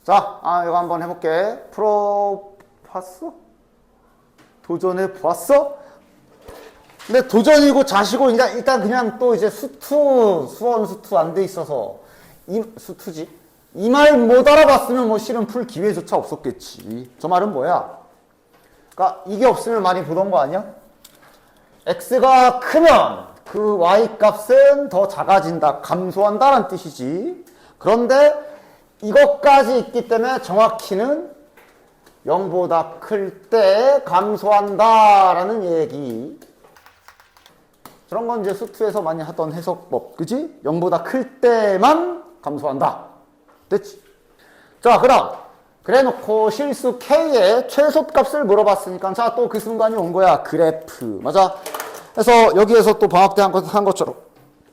자, 이거 한번 해볼게. 풀어봤어? 도전해봤어? 근데 도전이고 자시고, 일단 그냥 또 이제 수원 수투 안 돼 있어서, 수투지? 이 말 못 알아봤으면 뭐 실은 풀 기회조차 없었겠지. 저 말은 뭐야? 그러니까 이게 없으면 많이 보던 거 아니야? x가 크면 그 y 값은 더 작아진다, 감소한다는 뜻이지. 그런데 이것까지 있기 때문에 정확히는 0보다 클 때 감소한다라는 얘기. 저런 건 이제 수투에서 많이 하던 해석법, 그지? 0보다 클 때만 감소한다. 됐지? 자, 그럼 그래 놓고 실수 K의 최소값을 물어봤으니까 자, 또 그 순간이 온 거야. 그래프. 맞아? 그래서 여기에서 또 방학 때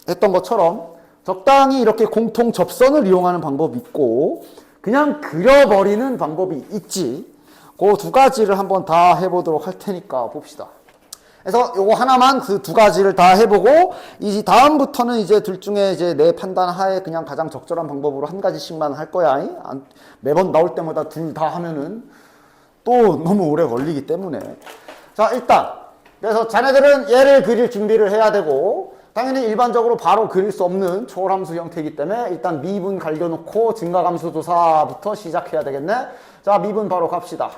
했던 것처럼 적당히 이렇게 공통 접선을 이용하는 방법이 있고 그냥 그려버리는 방법이 있지. 그 두 가지를 한번 다 해보도록 할 테니까 봅시다. 그래서 요거 하나만 그 두 가지를 다 해보고 이 다음부터는 이제 둘 중에 이제 내 판단 하에 그냥 가장 적절한 방법으로 한 가지씩만 할 거야. 매번 나올 때마다 둘 다 하면은 또 너무 오래 걸리기 때문에. 자, 일단 그래서 자네들은 얘를 그릴 준비를 해야 되고 당연히 일반적으로 바로 그릴 수 없는 초월함수 형태이기 때문에 일단 미분 갈겨놓고 증가함수 조사부터 시작해야 되겠네. 자, 미분 바로 갑시다.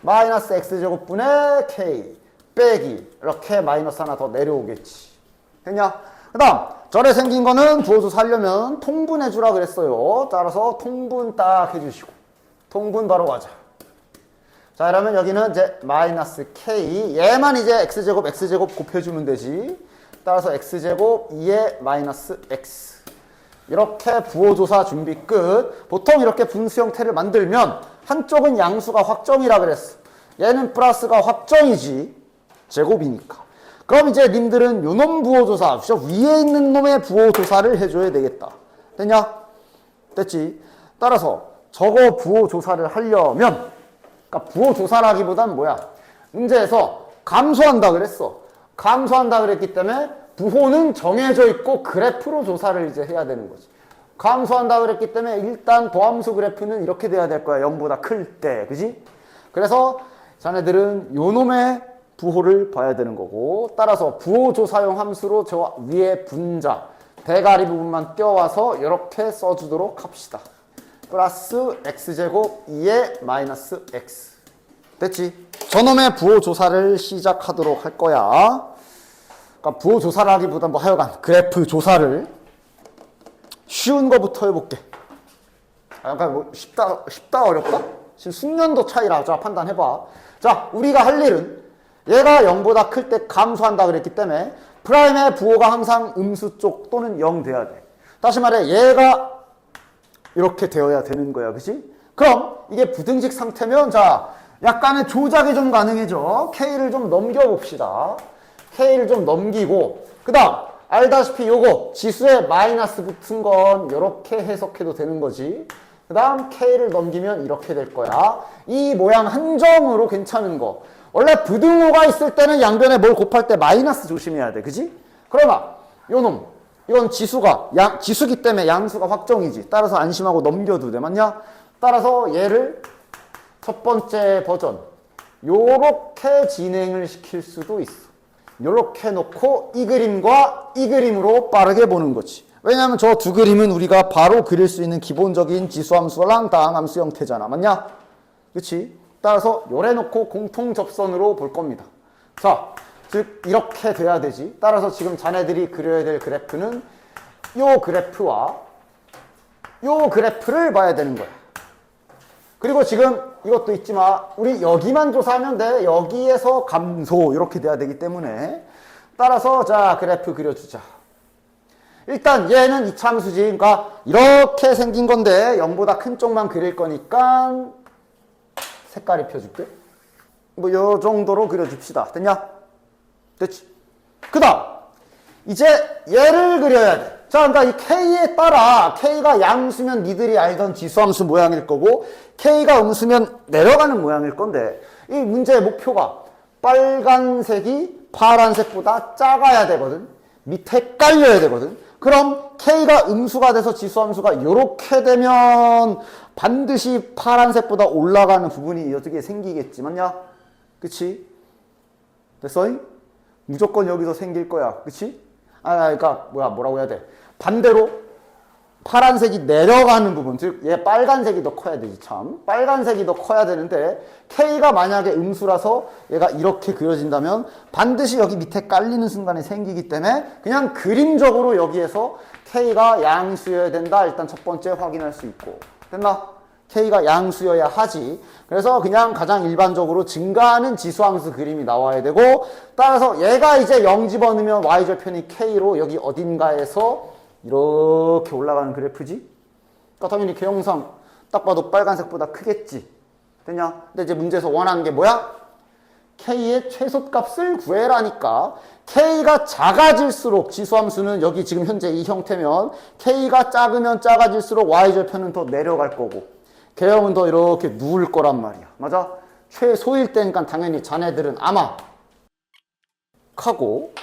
마이너스 x제곱분의 k 빼기 이렇게 마이너스 하나 더 내려오겠지. 됐냐? 그 다음 전에 생긴 거는 부호조사 하려면 통분해 주라 그랬어요. 따라서 통분 딱 해주시고 통분 바로 가자. 자, 그러면 여기는 이제 마이너스 k 얘만 이제 x제곱 곱해주면 되지. 따라서 x제곱 2의 마이너스 x 이렇게 부호조사 준비 끝. 보통 이렇게 분수 형태를 만들면 한쪽은 양수가 확정이라 그랬어. 얘는 플러스가 확정이지. 제곱이니까. 그럼 이제 님들은 요놈 부호조사, 저 위에 있는 놈의 부호조사를 해줘야 되겠다. 됐냐? 됐지? 따라서 저거 부호조사를 하려면 그러니까 부호조사라기보단 뭐야? 문제에서 감소한다 그랬어. 감소한다 그랬기 때문에 부호는 정해져 있고 그래프로 조사를 이제 해야 되는 거지. 감소한다 그랬기 때문에 일단 도함수 그래프는 이렇게 돼야 될 거야. 0보다 클 때. 그지? 그래서 자네들은 요놈의 부호를 봐야 되는 거고 따라서 부호조사용 함수로 저 위에 분자 대가리 부분만 떼어와서 이렇게 써주도록 합시다. 플러스 x제곱 2의 마이너스 x. 됐지? 저놈의 부호조사를 시작하도록 할 거야. 그러니까 부호조사를 하기보다 뭐 하여간 그래프 조사를 쉬운 거부터 해볼게. 그러니까 뭐 쉽다 어렵다? 지금 숙련도 차이라. 자, 판단해봐. 자, 우리가 할 일은 얘가 0보다 클 때 감소한다 그랬기 때문에 프라임의 부호가 항상 음수 쪽 또는 0 돼야 돼. 다시 말해 얘가 이렇게 되어야 되는 거야. 그치? 그럼 이게 부등식 상태면 자 약간의 조작이 좀 가능해져. K를 좀 넘겨봅시다. K를 좀 넘기고 그 다음 알다시피 요거 지수에 마이너스 붙은 건 이렇게 해석해도 되는 거지. 그 다음 K를 넘기면 이렇게 될 거야. 이 모양 한정으로 괜찮은 거. 원래 부등호가 있을 때는 양변에 뭘 곱할 때 마이너스 조심해야 돼. 그지? 그러나 요놈 이건 지수기 때문에 양수가 확정이지. 따라서 안심하고 넘겨도 돼. 맞냐? 따라서 얘를 첫 번째 버전 요렇게 진행을 시킬 수도 있어. 요렇게 놓고 이 그림과 이 그림으로 빠르게 보는 거지. 왜냐하면 저 두 그림은 우리가 바로 그릴 수 있는 기본적인 지수함수랑 다항함수 형태잖아. 맞냐? 그치? 따라서 요래 놓고 공통 접선으로 볼 겁니다. 자, 즉 이렇게 돼야 되지. 따라서 지금 자네들이 그려야 될 그래프는 요 그래프와 요 그래프를 봐야 되는 거야. 그리고 지금 이것도 있지만 우리 여기만 조사하면 돼. 여기에서 감소 이렇게 돼야 되기 때문에 따라서 자 그래프 그려주자. 일단 얘는 이차함수지. 그러니까 이렇게 생긴 건데 0보다 큰 쪽만 그릴 거니까 색깔 입혀줄게. 뭐 요 정도로 그려줍시다. 됐냐? 됐지? 그 다음 이제 얘를 그려야 돼. 자, 그러니까 이 K에 따라 K가 양수면 니들이 알던 지수함수 모양일 거고 K가 음수면 내려가는 모양일 건데 이 문제의 목표가 빨간색이 파란색보다 작아야 되거든. 밑에 깔려야 되거든. 그럼 K가 음수가 돼서 지수함수가 이렇게 되면 반드시 파란색보다 올라가는 부분이 어떻게 생기겠지. 맞냐? 그치? 됐어? 무조건 여기서 생길 거야. 그치? 그러니까 뭐라고 해야 돼? 반대로 파란색이 내려가는 부분, 즉 얘 빨간색이 더 커야 되지. 참 빨간색이 더 커야 되는데 K가 만약에 음수라서 얘가 이렇게 그려진다면 반드시 여기 밑에 깔리는 순간에 생기기 때문에 그냥 그림적으로 여기에서 K가 양수여야 된다. 일단 첫 번째 확인할 수 있고. 됐나? K가 양수여야 하지. 그래서 그냥 가장 일반적으로 증가하는 지수함수 그림이 나와야 되고, 따라서 얘가 이제 0 집어넣으면 y절편이 K로 여기 어딘가에서 이렇게 올라가는 그래프지? 그러니까 당연히 개형상 딱 봐도 빨간색보다 크겠지. 됐냐? 근데 이제 문제에서 원하는 게 뭐야? K의 최소값을 구해라니까. K가 작아질수록 지수함수는 여기 지금 현재 이 형태면 K가 작으면 작아질수록 y절편은 더 내려갈 거고 개형은 더 이렇게 누울 거란 말이야. 맞아? 최소일 때니까 당연히 자네들은 아마 하고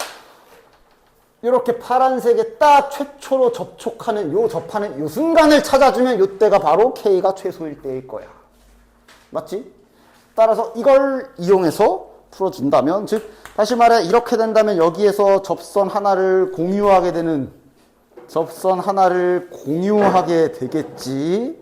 이렇게 파란색에 딱 최초로 접촉하는 접하는 요 순간을 찾아주면 요때가 바로 K가 최소일 때일 거야. 맞지? 따라서 이걸 이용해서 풀어준다면, 즉 다시 말해 이렇게 된다면 여기에서 접선 하나를 공유하게 되겠지.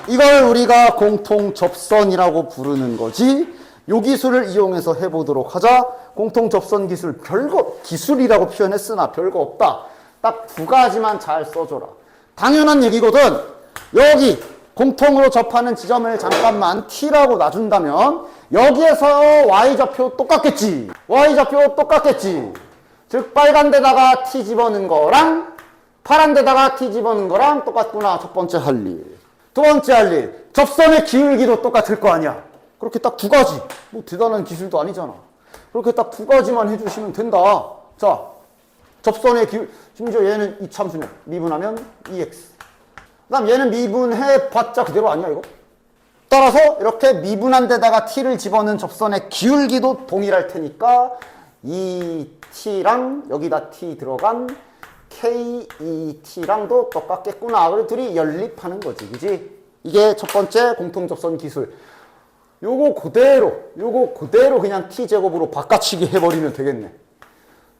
이걸 우리가 공통 접선이라고 부르는 거지. 요 기술을 이용해서 해보도록 하자. 공통 접선 기술, 별거 기술이라고 표현했으나 별거 없다. 딱 두 가지만 잘 써줘라. 당연한 얘기거든. 여기 공통으로 접하는 지점을 잠깐만 T라고 놔준다면 여기에서 Y좌표 똑같겠지. Y좌표 똑같겠지. 즉 빨간 데다가 T 집어넣은 거랑 파란 데다가 T 집어넣은 거랑 똑같구나. 첫 번째 할 일. 두 번째 할 일. 접선의 기울기도 똑같을 거 아니야. 그렇게 딱 두 가지. 뭐 대단한 기술도 아니잖아. 그렇게 딱 두 가지만 해주시면 된다. 자, 접선의 기울, 심지어 얘는 이참수냐. 미분하면 EX. 그 다음 얘는 미분해봤자 그대로 아니야, 이거? 따라서 이렇게 미분한 데다가 T를 집어넣은 접선의 기울기도 동일할 테니까 이 T랑 여기다 T 들어간 KET랑도 똑같겠구나. 그리고 둘이 연립하는 거지, 그지? 이게 첫 번째 공통 접선 기술. 요거 그대로 그냥 T제곱으로 바꿔치기 해버리면 되겠네.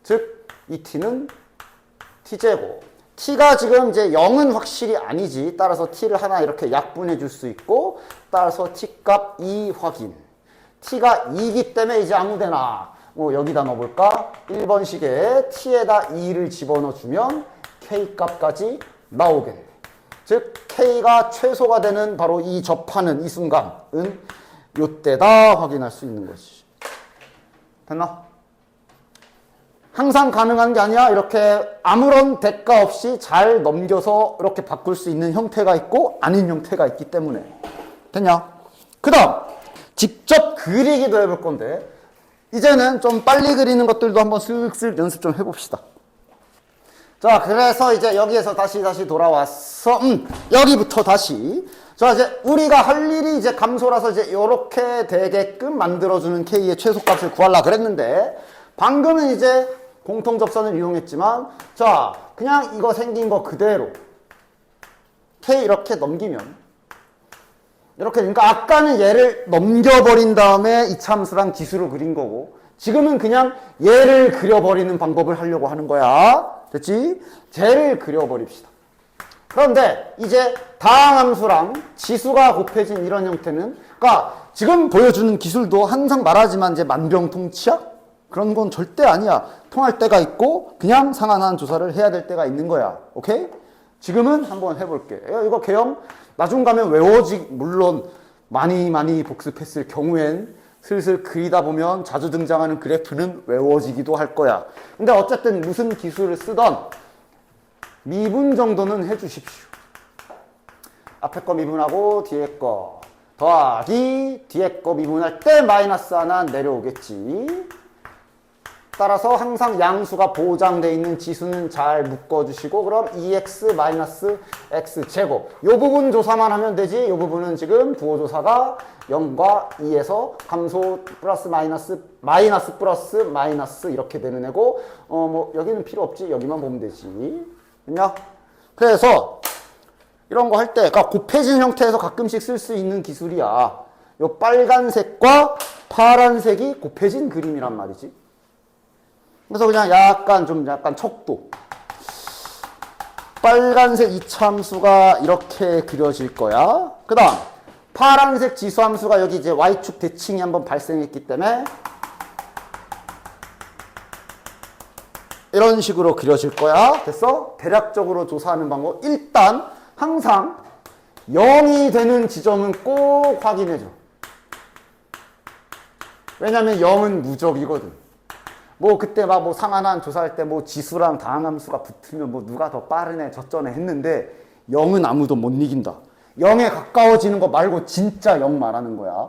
즉, 이 T는 T제곱. T가 지금 이제 0은 확실히 아니지. 따라서 T를 하나 이렇게 약분해 줄 수 있고, 따라서 T값 2 확인. T가 2이기 때문에 이제 아무데나 여기다 넣어볼까? 1번식에 T에다 2를 집어넣어 주면 K값까지 나오겠네. 즉, K가 최소가 되는 바로 이 접하는 이 순간은 요때다 확인할 수 있는 것이. 됐나? 항상 가능한 게 아니야. 이렇게 아무런 대가 없이 잘 넘겨서 이렇게 바꿀 수 있는 형태가 있고 아닌 형태가 있기 때문에. 됐냐? 그 다음 직접 그리기도 해볼 건데 이제는 좀 빨리 그리는 것들도 한번 슥슥 연습 좀 해봅시다. 자, 그래서 이제 여기에서 다시 돌아왔어. 여기부터 다시. 자, 이제 우리가 할 일이 이제 감소라서 이제 요렇게 되게끔 만들어주는 K의 최소값을 구하려고 그랬는데 방금은 이제 공통 접선을 이용했지만 자, 그냥 이거 생긴 거 그대로 K 이렇게 넘기면 이렇게, 그러니까 아까는 얘를 넘겨버린 다음에 이참수랑 지수를 그린 거고 지금은 그냥 얘를 그려버리는 방법을 하려고 하는 거야. 됐지? 쟤를 그려버립시다. 그런데 이제 다항함수랑 지수가 곱해진 이런 형태는, 그러니까 지금 보여주는 기술도 항상 말하지만 이제 만병통치약? 그런 건 절대 아니야. 통할 때가 있고 그냥 상한한 조사를 해야 될 때가 있는 거야. 오케이? 지금은 한번 해볼게. 이거 개형 나중 가면 물론 많이 복습했을 경우엔 슬슬 그리다 보면 자주 등장하는 그래프는 외워지기도 할 거야. 근데 어쨌든 무슨 기술을 쓰던 미분 정도는 해주십시오. 앞에 거 미분하고 뒤에 거 더하기 뒤에 거 미분할 때 마이너스 하나 내려오겠지. 따라서 항상 양수가 보장되어 있는 지수는 잘 묶어주시고 그럼 2x-x 제곱 이 부분 조사만 하면 되지. 이 부분은 지금 부호조사가 0과 2에서 감소 플러스 마이너스 플러스 마이너스 이렇게 되는 애고 뭐 여기는 필요 없지. 여기만 보면 되지. 됐냐? 그래서 이런 거 할 때 그러니까 곱해진 형태에서 가끔씩 쓸 수 있는 기술이야. 요 빨간색과 파란색이 곱해진 그림이란 말이지. 그래서 그냥 약간 척도. 빨간색 이차함수가 이렇게 그려질 거야. 그 다음, 파란색 지수함수가 여기 이제 Y축 대칭이 한번 발생했기 때문에 이런 식으로 그려질 거야. 됐어? 대략적으로 조사하는 방법. 일단, 항상 0이 되는 지점은 꼭 확인해줘. 왜냐면 0은 무적이거든. 뭐 그때 막 뭐 상한한 조사할 때 뭐 지수랑 다항함수가 붙으면 뭐 누가 더 빠르네 저쩌네 했는데 0은 아무도 못 이긴다. 0에 가까워지는 거 말고 진짜 0 말하는 거야.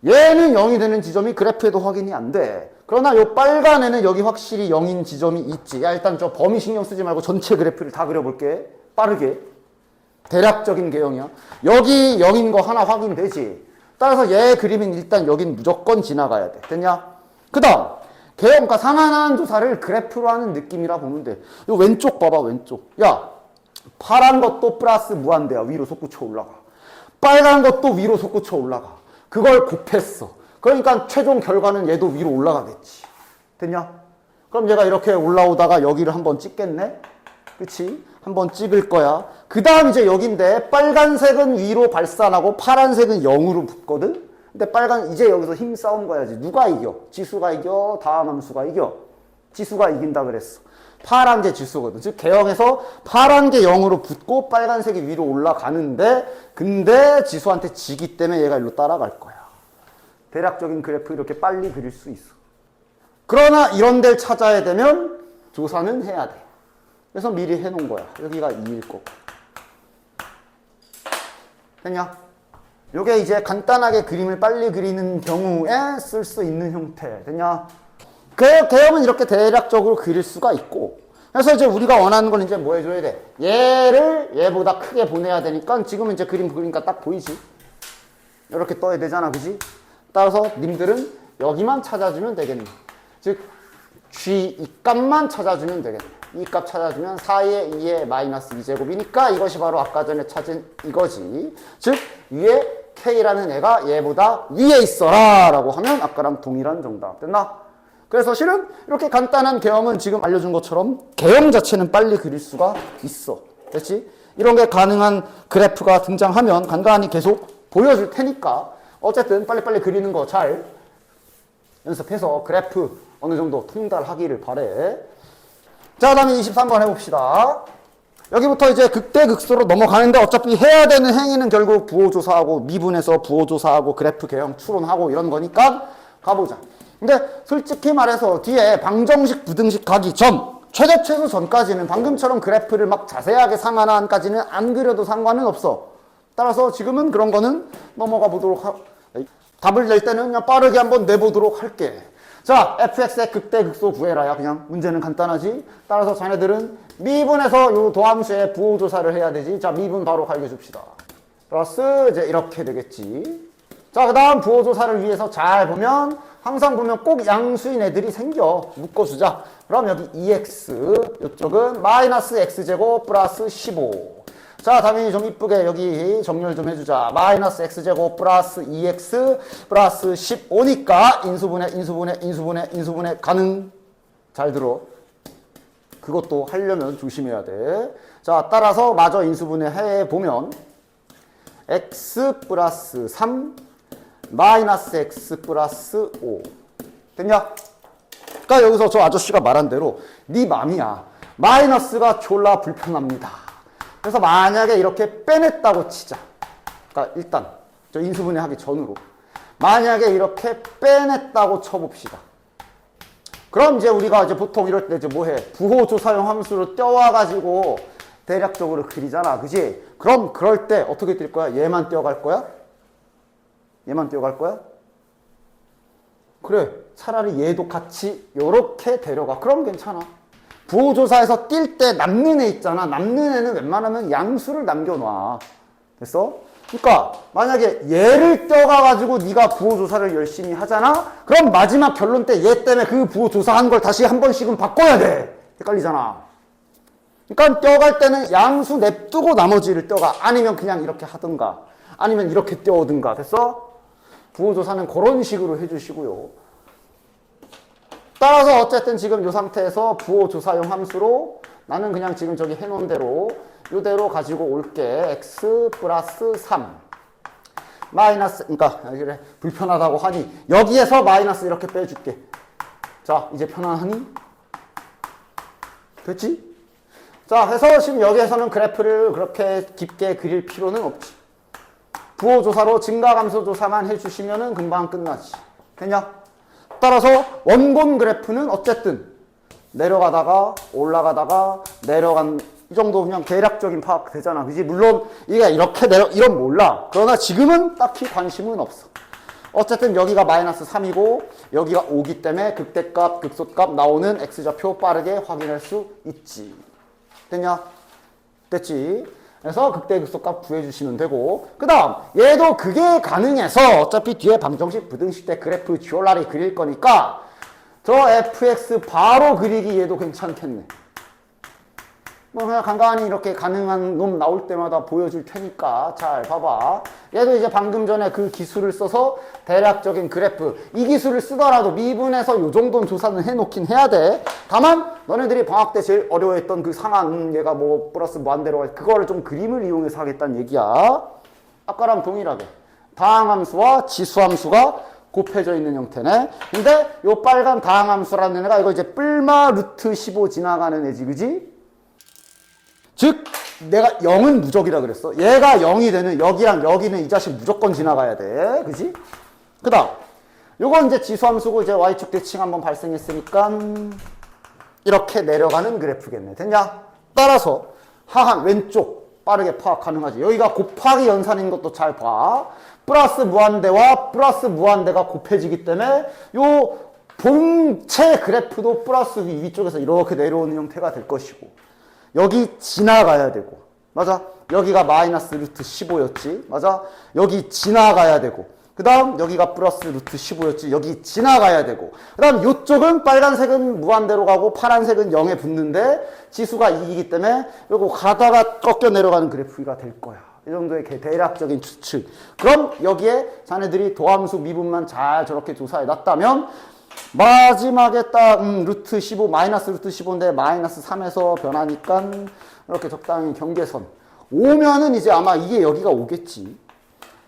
얘는 0이 되는 지점이 그래프에도 확인이 안 돼. 그러나 요 빨간 애는 여기 확실히 0인 지점이 있지. 야 일단 저 범위 신경 쓰지 말고 전체 그래프를 다 그려볼게. 빠르게. 대략적인 개형이야. 여기 0인 거 하나 확인되지. 따라서 얘 그림은 일단 여긴 무조건 지나가야 돼. 됐냐? 그 다음 개형, 그러니까 상한한 조사를 그래프로 하는 느낌이라 보면 돼. 요 왼쪽 봐봐, 왼쪽. 야, 파란 것도 플러스 무한대야. 위로 솟구쳐 올라가. 빨간 것도 위로 솟구쳐 올라가. 그걸 곱했어. 그러니까 최종 결과는 얘도 위로 올라가겠지. 됐냐? 그럼 얘가 이렇게 올라오다가 여기를 한번 찍겠네? 그치? 한번 찍을 거야. 그 다음 이제 여긴데 빨간색은 위로 발산하고 파란색은 0으로 붙거든? 근데 이제 여기서 힘싸움 거야지. 누가 이겨? 지수가 이겨? 다항함수가 이겨? 지수가 이긴다 그랬어. 파란 게 지수거든. 즉 개형에서 파란 게 0으로 붙고 빨간색이 위로 올라가는데 근데 지수한테 지기 때문에 얘가 일로 따라갈 거야. 대략적인 그래프 이렇게 빨리 그릴 수 있어. 그러나 이런 데를 찾아야 되면 조사는 해야 돼. 그래서 미리 해놓은 거야. 여기가 2일 거고. 됐냐? 요게 이제 간단하게 그림을 빨리 그리는 경우에 쓸 수 있는 형태. 됐냐? 그 개형은 이렇게 대략적으로 그릴 수가 있고. 그래서 이제 우리가 원하는 건 이제 뭐 해줘야 돼? 얘를 얘보다 크게 보내야 되니까 지금은 이제 그림 그리니까 딱 보이지? 이렇게 떠야 되잖아. 그지? 따라서 님들은 여기만 찾아주면 되겠네. 즉, G 이 값만 찾아주면 되겠네. 이 값 찾아주면 4의 2의 마이너스 2제곱이니까 이것이 바로 아까 전에 찾은 이거지. 즉, 위에 K라는 애가 얘보다 위에 있어라 라고 하면 아까랑 동일한 정답. 됐나? 그래서 실은 이렇게 간단한 개형은 지금 알려준 것처럼 개형 자체는 빨리 그릴 수가 있어. 됐지? 이런 게 가능한 그래프가 등장하면 간단히 계속 보여줄 테니까 어쨌든 빨리빨리 그리는 거 잘 연습해서 그래프 어느 정도 통달하기를 바래. 자, 그 다음에 23번 해봅시다. 여기부터 이제 극대극소로 넘어가는데 어차피 해야 되는 행위는 결국 부호조사하고 미분해서 부호조사하고 그래프 개형 추론하고 이런 거니까 가보자. 근데 솔직히 말해서 뒤에 방정식 부등식 가기 전 최대 최소 전까지는 방금처럼 그래프를 막 자세하게 상한한까지는 안 그려도 상관은 없어. 따라서 지금은 그런 거는 넘어가 보도록 답을 낼 때는 그냥 빠르게 한번 내보도록 할게. 자, fx의 극대극소 구해라야. 그냥 문제는 간단하지. 따라서 자네들은 미분해서 요 도함수의 부호조사를 해야 되지. 자, 미분 바로 갈겨줍시다. 플러스 이제 이렇게 되겠지. 자, 그 다음 부호조사를 위해서 잘 보면 항상 보면 꼭 양수인 애들이 생겨. 묶어주자. 그럼 여기 2x, 이쪽은 마이너스 x제곱 플러스 15. 자, 다음에 좀 이쁘게 여기 정렬 좀 해주자. 마이너스 x제곱 플러스 2x 플러스 15니까 인수분해 가능. 잘 들어. 그것도 하려면 조심해야 돼. 자, 따라서 마저 인수분해 해보면 x 플러스 3 마이너스 x 플러스 5 됐냐? 그러니까 여기서 저 아저씨가 말한 대로 네 맘이야. 마이너스가 졸라 불편합니다. 그래서 만약에 이렇게 빼냈다고 치자. 그러니까 일단 저 인수분해 하기 전으로 만약에 이렇게 빼냈다고 쳐봅시다. 그럼 이제 우리가 이제 보통 이럴 때 이제 뭐 해? 부호조사용 함수로 떼와가지고 대략적으로 그리잖아. 그지? 그럼 그럴 때 어떻게 뜰 거야? 얘만 떼어갈 거야? 얘만 떼어갈 거야? 그래, 차라리 얘도 같이 요렇게 데려가. 그럼 괜찮아. 부호조사에서 뛸 때 남는 애 있잖아. 남는 애는 웬만하면 양수를 남겨놔. 됐어? 그러니까 만약에 얘를 떼어가가지고 네가 부호조사를 열심히 하잖아? 그럼 마지막 결론 때 얘 때문에 그 부호조사한 걸 다시 한 번씩은 바꿔야 돼. 헷갈리잖아. 그러니까 떼어갈 때는 양수 냅두고 나머지를 떼어가. 아니면 그냥 이렇게 하든가. 아니면 이렇게 떼어오든가. 됐어? 부호조사는 그런 식으로 해주시고요. 따라서 어쨌든 지금 이 상태에서 부호조사용 함수로 나는 그냥 지금 저기 해놓은 대로 이대로 가지고 올게. x 플러스 3 마이너스, 그러니까 그래, 불편하다고 하니 여기에서 마이너스 이렇게 빼줄게. 자, 이제 편안하니? 됐지? 자, 해서 지금 여기에서는 그래프를 그렇게 깊게 그릴 필요는 없지. 부호조사로 증가감소조사만 해주시면은 금방 끝나지. 됐냐? 따라서 원본 그래프는 어쨌든 내려가다가 올라가다가 내려간 이 정도 그냥 대략적인 파악 되잖아. 그지? 물론 이게 이렇게 이런 몰라. 그러나 지금은 딱히 관심은 없어. 어쨌든 여기가 마이너스 3이고 여기가 5기 때문에 극대값, 극소값 나오는 x좌표 빠르게 확인할 수 있지. 됐냐? 됐지? 그래서 극대 극소값 구해주시면 되고, 그 다음 얘도 그게 가능해서 어차피 뒤에 방정식 부등식 때 그래프 지올라리 그릴 거니까 저 fx 바로 그리기 얘도 괜찮겠네. 뭐 그냥 간간히 이렇게 가능한 놈 나올 때마다 보여줄 테니까 잘 봐봐. 얘도 이제 방금 전에 그 기술을 써서 대략적인 그래프, 이 기술을 쓰더라도 미분에서 요 정도는 조사는 해놓긴 해야 돼. 다만 너네들이 방학 때 제일 어려워했던 그 상한 얘가 뭐 플러스 무한대로 그거를 좀 그림을 이용해서 하겠다는 얘기야. 아까랑 동일하게 다항함수와 지수함수가 곱해져 있는 형태네. 근데 요 빨간 다항함수라는 애가 이거 이제 뿔마 루트 15 지나가는 애지, 그지? 즉 내가 0은 무적이라 그랬어. 얘가 0이 되는 여기랑 여기는 이 자식 무조건 지나가야 돼. 그지? 그 다음 요건 이제 지수함수고 이제 y축 대칭 한번 발생했으니까 이렇게 내려가는 그래프겠네. 됐냐? 따라서 하한 왼쪽 빠르게 파악 가능하지. 여기가 곱하기 연산인 것도 잘 봐. 플러스 무한대와 플러스 무한대가 곱해지기 때문에 요 본체 그래프도 플러스 위쪽에서 이렇게 내려오는 형태가 될 것이고, 여기 지나가야 되고, 맞아? 여기가 마이너스 루트 15였지, 맞아? 여기 지나가야 되고, 그 다음 여기가 플러스 루트 15였지, 여기 지나가야 되고, 그 다음 이쪽은 빨간색은 무한대로 가고 파란색은 0에 붙는데 지수가 2이기 때문에 요거 가다가 꺾여 내려가는 그래프가 될 거야. 이 정도의 대략적인 추측. 그럼 여기에 자네들이 도함수 미분만 잘 저렇게 조사해 놨다면 마지막에 딱 루트 15 마이너스 루트 15인데 마이너스 3에서 변하니까 이렇게 적당히 경계선 오면은 이제 아마 이게 여기가 오겠지.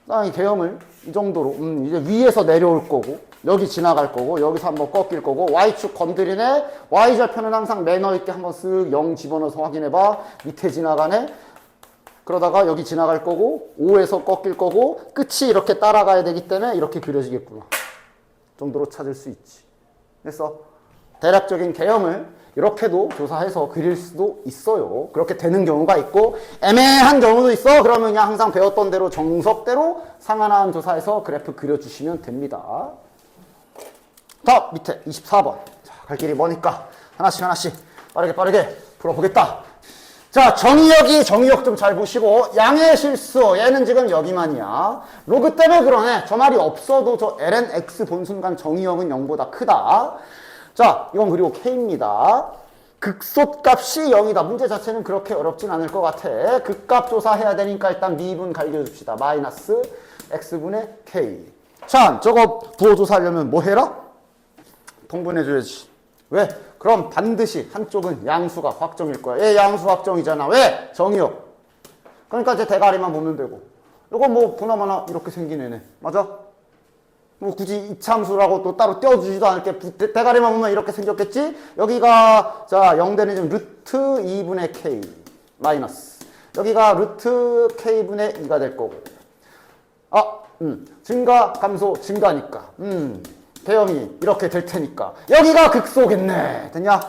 적당히 개형을 이 정도로 이제 위에서 내려올 거고 여기 지나갈 거고 여기서 한번 꺾일 거고 y축 건드리네. y절편은 항상 매너 있게 한번 쓱 0 집어넣어서 확인해봐. 밑에 지나가네. 그러다가 여기 지나갈 거고 5에서 꺾일 거고 끝이 이렇게 따라가야 되기 때문에 이렇게 그려지겠구나 정도로 찾을 수 있지. 그래서 대략적인 개형을 이렇게도 조사해서 그릴 수도 있어요. 그렇게 되는 경우가 있고 애매한 경우도 있어. 그러면 그냥 항상 배웠던 대로 정석대로 상하나함 조사해서 그래프 그려주시면 됩니다. 다음 밑에 24번. 자, 갈 길이 머니까 하나씩 빠르게 풀어보겠다. 자, 정의역 좀 잘 보시고, 양의 실수, 얘는 지금 여기만이야. 로그 때문에 그러네. 저 말이 없어도 저 ln x 본 순간 정의역은 0보다 크다. 자, 이건 그리고 k입니다. 극소값이 0이다. 문제 자체는 그렇게 어렵진 않을 것 같아. 극값 조사해야 되니까 일단 미분 갈겨줍시다. 마이너스 x분의 k. 자, 저거 부호조사하려면 뭐 해라? 통분해줘야지. 왜? 그럼 반드시 한쪽은 양수가 확정일 거야. 얘 양수 확정이잖아. 왜? 정의역. 그러니까 이제 대가리만 보면 되고. 이거 뭐 보나마나 이렇게 생긴 애네. 맞아? 뭐 굳이 이참수라고 또 따로 떼어주지도 않을게. 대가리만 보면 이렇게 생겼겠지? 여기가 자 0대는 지금 루트 2분의 k 마이너스. 여기가 루트 k분의 2가 될 거고. 증가 감소 증가니까. 대형이 이렇게 될 테니까 여기가 극소겠네. 됐냐?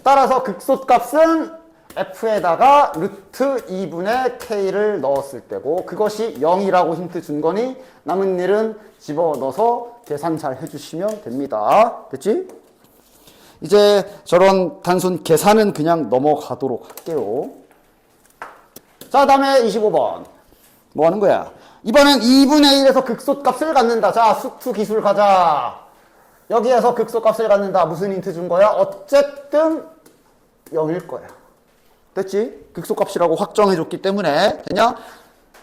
따라서 극소값은 f에다가 루트 2분의 k를 넣었을 때고 그것이 0이라고 힌트 준 거니 남은 일은 집어넣어서 계산 잘 해주시면 됩니다. 됐지? 이제 저런 단순 계산은 그냥 넘어가도록 할게요. 자, 다음에 25번. 뭐 하는 거야? 이번엔 2분의 1에서 극소값을 갖는다. 자, 수투 기술 가자. 여기에서 극소값을 갖는다. 무슨 힌트 준 거야? 어쨌든 0일 거야. 됐지? 극소값이라고 확정해줬기 때문에 되냐?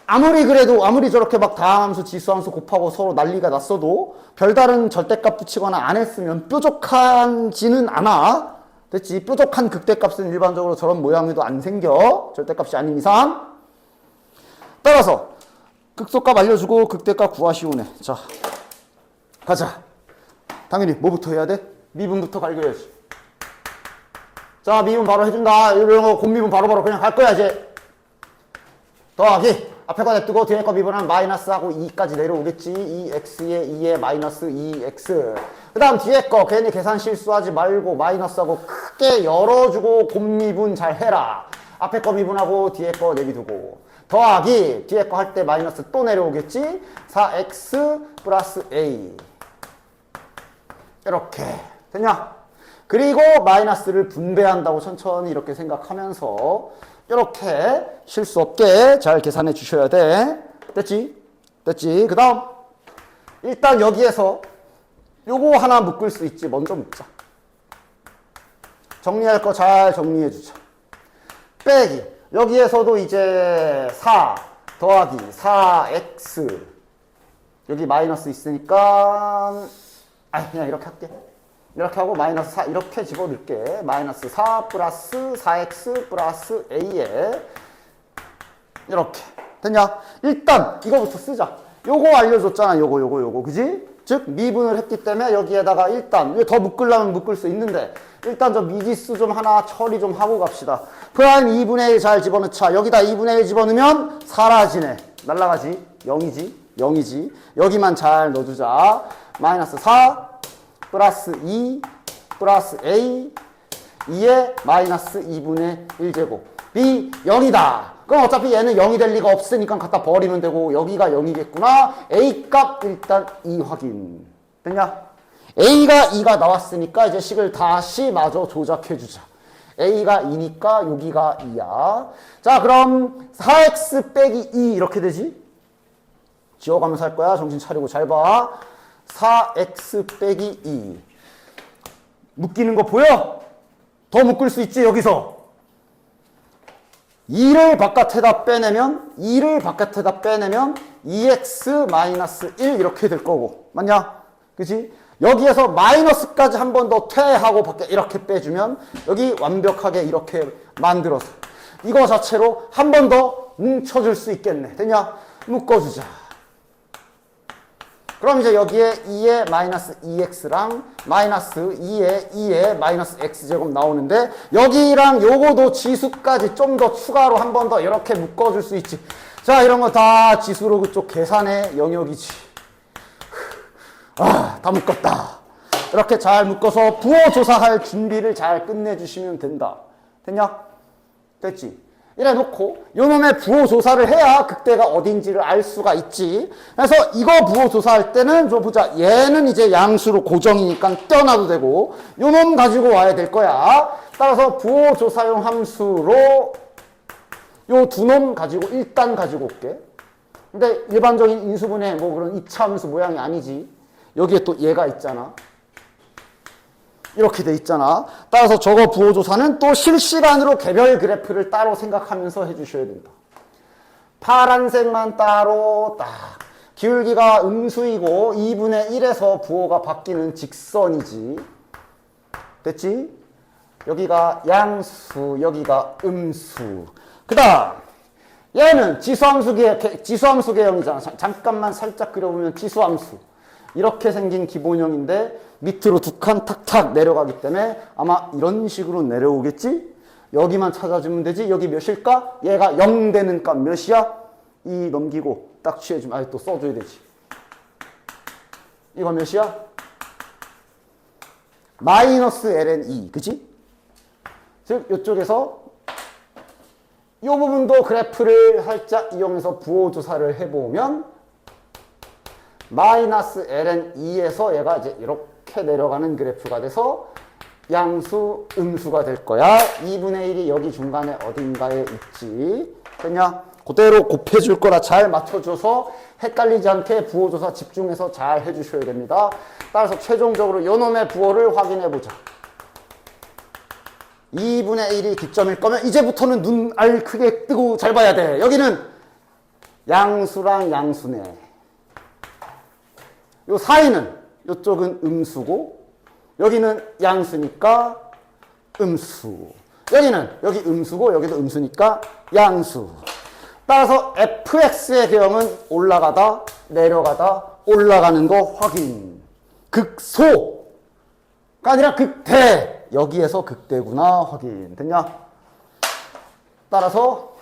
아무리 저렇게 막 다함수, 지수함수 곱하고 서로 난리가 났어도 별다른 절대값 붙이거나 안 했으면 뾰족하지는 않아. 됐지? 뾰족한 극대값은 일반적으로 저런 모양에도 안 생겨. 절대값이 아닌 이상. 따라서 극소값 알려주고 극대값 구하시오네. 자, 가자. 당연히 뭐부터 해야 돼? 미분부터 갈겨야지. 자, 미분 바로 해준다. 이런 거 곱미분 바로바로 그냥 갈 거야 이제. 더하기 앞에 거 냅두고 뒤에 거 미분하면 마이너스하고 2까지 내려오겠지. 2x에 2에 마이너스 2x. 그 다음 뒤에 거 괜히 계산 실수하지 말고 마이너스하고 크게 열어주고 곱미분 잘 해라. 앞에 거 미분하고 뒤에 거 내비두고 더하기 뒤에 거 할 때 마이너스 또 내려오겠지. 4x 플러스 a 이렇게 됐냐? 그리고 마이너스를 분배한다고 천천히 이렇게 생각하면서 이렇게 실수 없게 잘 계산해 주셔야 돼. 됐지? 됐지? 그 다음 일단 여기에서 요거 하나 묶을 수 있지. 먼저 묶자. 정리할 거 잘 정리해 주자. 빼기 여기에서도 이제 4 더하기 4x 여기 마이너스 있으니까 그냥 이렇게 할게. 이렇게 하고 마이너스 4 이렇게 집어넣을게. 마이너스 4 플러스 4x 플러스 a에 이렇게 됐냐? 일단 이거부터 쓰자. 요거 알려줬잖아. 요거 그지? 즉 미분을 했기 때문에 여기에다가 일단 더 묶으려면 묶을 수 있는데 일단 저 미지수 좀 하나 처리 좀 하고 갑시다. 프라임 2분의 1 잘 집어넣자. 여기다 2분의 1 집어넣으면 사라지네. 날라가지. 0이지. 여기만 잘 넣어주자. 마이너스 4 플러스 2 플러스 a 2에 마이너스 2분의 1제곱 b 0이다. 그럼 어차피 얘는 0이 될 리가 없으니까 갖다 버리면 되고 여기가 0이겠구나. a 값 일단 2 확인. 됐냐? a가 2가 나왔으니까 이제 식을 다시 마저 조작해주자. a가 2니까 여기가 2야. 자, 그럼 4x 빼기 2 이렇게 되지? 지워가면서 할 거야. 정신 차리고 잘 봐. 4x 빼기 2 묶이는 거 보여? 더 묶을 수 있지 여기서. 2를 바깥에다 빼내면 2x 마이너스 1 이렇게 될 거고 맞냐? 그치? 여기에서 마이너스까지 한 번 더 퇴하고 밖에 이렇게 빼주면 여기 완벽하게 이렇게 만들어서 이거 자체로 한 번 더 뭉쳐줄 수 있겠네. 되냐? 묶어주자. 그럼 이제 여기에 2에 마이너스 2x랑 마이너스 2에 마이너스 x제곱 나오는데 여기랑 요거도 지수까지 좀 더 추가로 한 번 더 이렇게 묶어줄 수 있지. 자, 이런 거 다 지수로 그쪽 계산의 영역이지. 다 묶었다. 이렇게 잘 묶어서 부호 조사할 준비를 잘 끝내주시면 된다. 됐냐? 됐지? 이래 놓고 요놈의 부호 조사를 해야 극대가 어딘지를 알 수가 있지. 그래서 이거 부호 조사할 때는 좀 보자. 얘는 이제 양수로 고정이니까 떼어놔도 되고 요놈 가지고 와야 될 거야. 따라서 부호 조사용 함수로 요 두 놈 가지고 일단 가지고 올게. 근데 일반적인 인수분해 뭐 그런 2차 함수 모양이 아니지. 여기에 또 얘가 있잖아. 이렇게 돼 있잖아. 따라서 저거 부호조사는 또 실시간으로 개별 그래프를 따로 생각하면서 해주셔야 된다. 파란색만 따로 딱 기울기가 음수이고 2분의 1에서 부호가 바뀌는 직선이지. 됐지? 여기가 양수, 여기가 음수. 그 다음 얘는 지수함수 개형이잖아. 잠깐만 살짝 그려보면 지수함수. 이렇게 생긴 기본형인데 밑으로 두 칸 탁탁 내려가기 때문에 아마 이런 식으로 내려오겠지? 여기만 찾아주면 되지? 여기 몇일까? 얘가 0 되는 값 몇이야? 2 넘기고 딱 취해주면 또 써줘야 되지. 이거 몇이야? 마이너스 ln 2 그치? 즉 이쪽에서 이 부분도 그래프를 살짝 이용해서 부호조사를 해보면 마이너스 ln 2에서 얘가 이제 이렇게 내려가는 그래프가 돼서 양수, 음수가 될 거야. 2분의 1이 여기 중간에 어딘가에 있지. 됐냐? 그대로 곱해줄 거라 잘 맞춰줘서 헷갈리지 않게 부호조사 집중해서 잘 해주셔야 됩니다. 따라서 최종적으로 요놈의 부호를 확인해보자. 2분의 1이 기점일 거면 이제부터는 눈 알 크게 뜨고 잘 봐야 돼. 여기는 양수랑 양수네. 요 사이는 요쪽은 음수고 여기는 양수니까 음수. 여기는 여기 음수고 여기도 음수니까 양수. 따라서 fx의 개형은 올라가다 내려가다 올라가는 거 확인. 극소가 아니라 극대. 여기에서 극대구나 확인. 됐냐? 따라서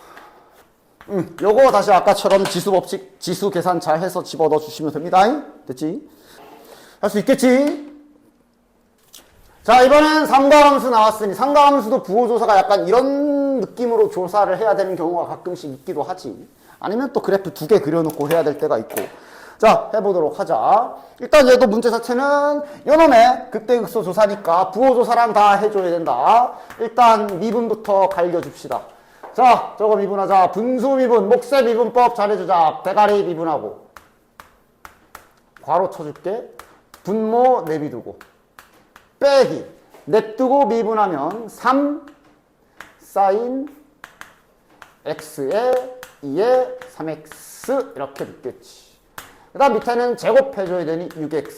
요거 다시 아까처럼 지수 법칙, 지수 계산 잘 해서 집어넣어 주시면 됩니다. 됐지? 할 수 있겠지? 자, 이번엔 삼가함수 나왔으니 삼가함수도 부호조사가 약간 이런 느낌으로 조사를 해야 되는 경우가 가끔씩 있기도 하지. 아니면 또 그래프 2개 그려놓고 해야 될 때가 있고. 자, 해보도록 하자. 일단 얘도 문제 자체는 요놈의 극대극소 조사니까 부호조사랑 다 해줘야 된다. 일단 미분부터 갈겨줍시다. 자, 저거 미분하자. 분수 미분, 목세 미분법 잘해주자. 대가리 미분하고. 괄호 쳐줄게. 분모 내비두고. 빼기. 냅두고 미분하면 3 사인 x에 2에 3x 이렇게 됐겠지. 그 다음 밑에는 제곱해줘야 되니 6x.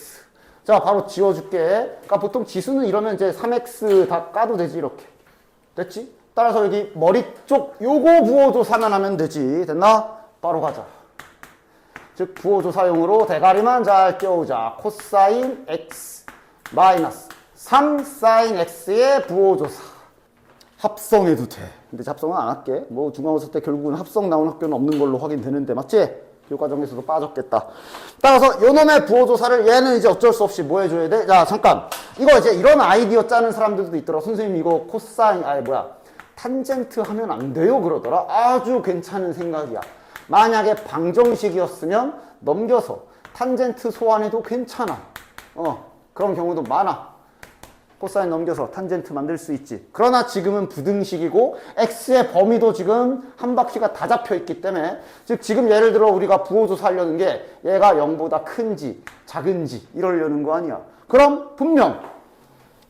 자, 바로 지워줄게. 그러니까 보통 지수는 이러면 이제 3x 다 까도 되지, 이렇게. 됐지? 따라서 여기 머리 쪽 요거 부호조사만 하면 되지. 됐나? 바로 가자. 즉, 부호조사용으로 대가리만 잘 껴오자. 코사인 x 마이너스 3 사인 x의 부호조사. 합성해도 돼. 근데 합성은 안 할게. 뭐 중간고사 때 결국은 합성 나온 학교는 없는 걸로 확인되는데, 맞지? 교과정에서도 빠졌겠다. 따라서 요놈의 부호조사를 얘는 이제 어쩔 수 없이 뭐 해줘야 돼? 자, 잠깐. 이거 이제 이런 아이디어 짜는 사람들도 있더라. 선생님 이거 코사인, 탄젠트 하면 안 돼요? 그러더라. 아주 괜찮은 생각이야. 만약에 방정식이었으면 넘겨서 탄젠트 소환해도 괜찮아. 그런 경우도 많아. 코사인 넘겨서 탄젠트 만들 수 있지. 그러나 지금은 부등식이고 x의 범위도 지금 한 바퀴가 다 잡혀 있기 때문에, 즉 지금 예를 들어 우리가 부호조사 하려는 게 얘가 0보다 큰지 작은지 이러려는 거 아니야. 그럼 분명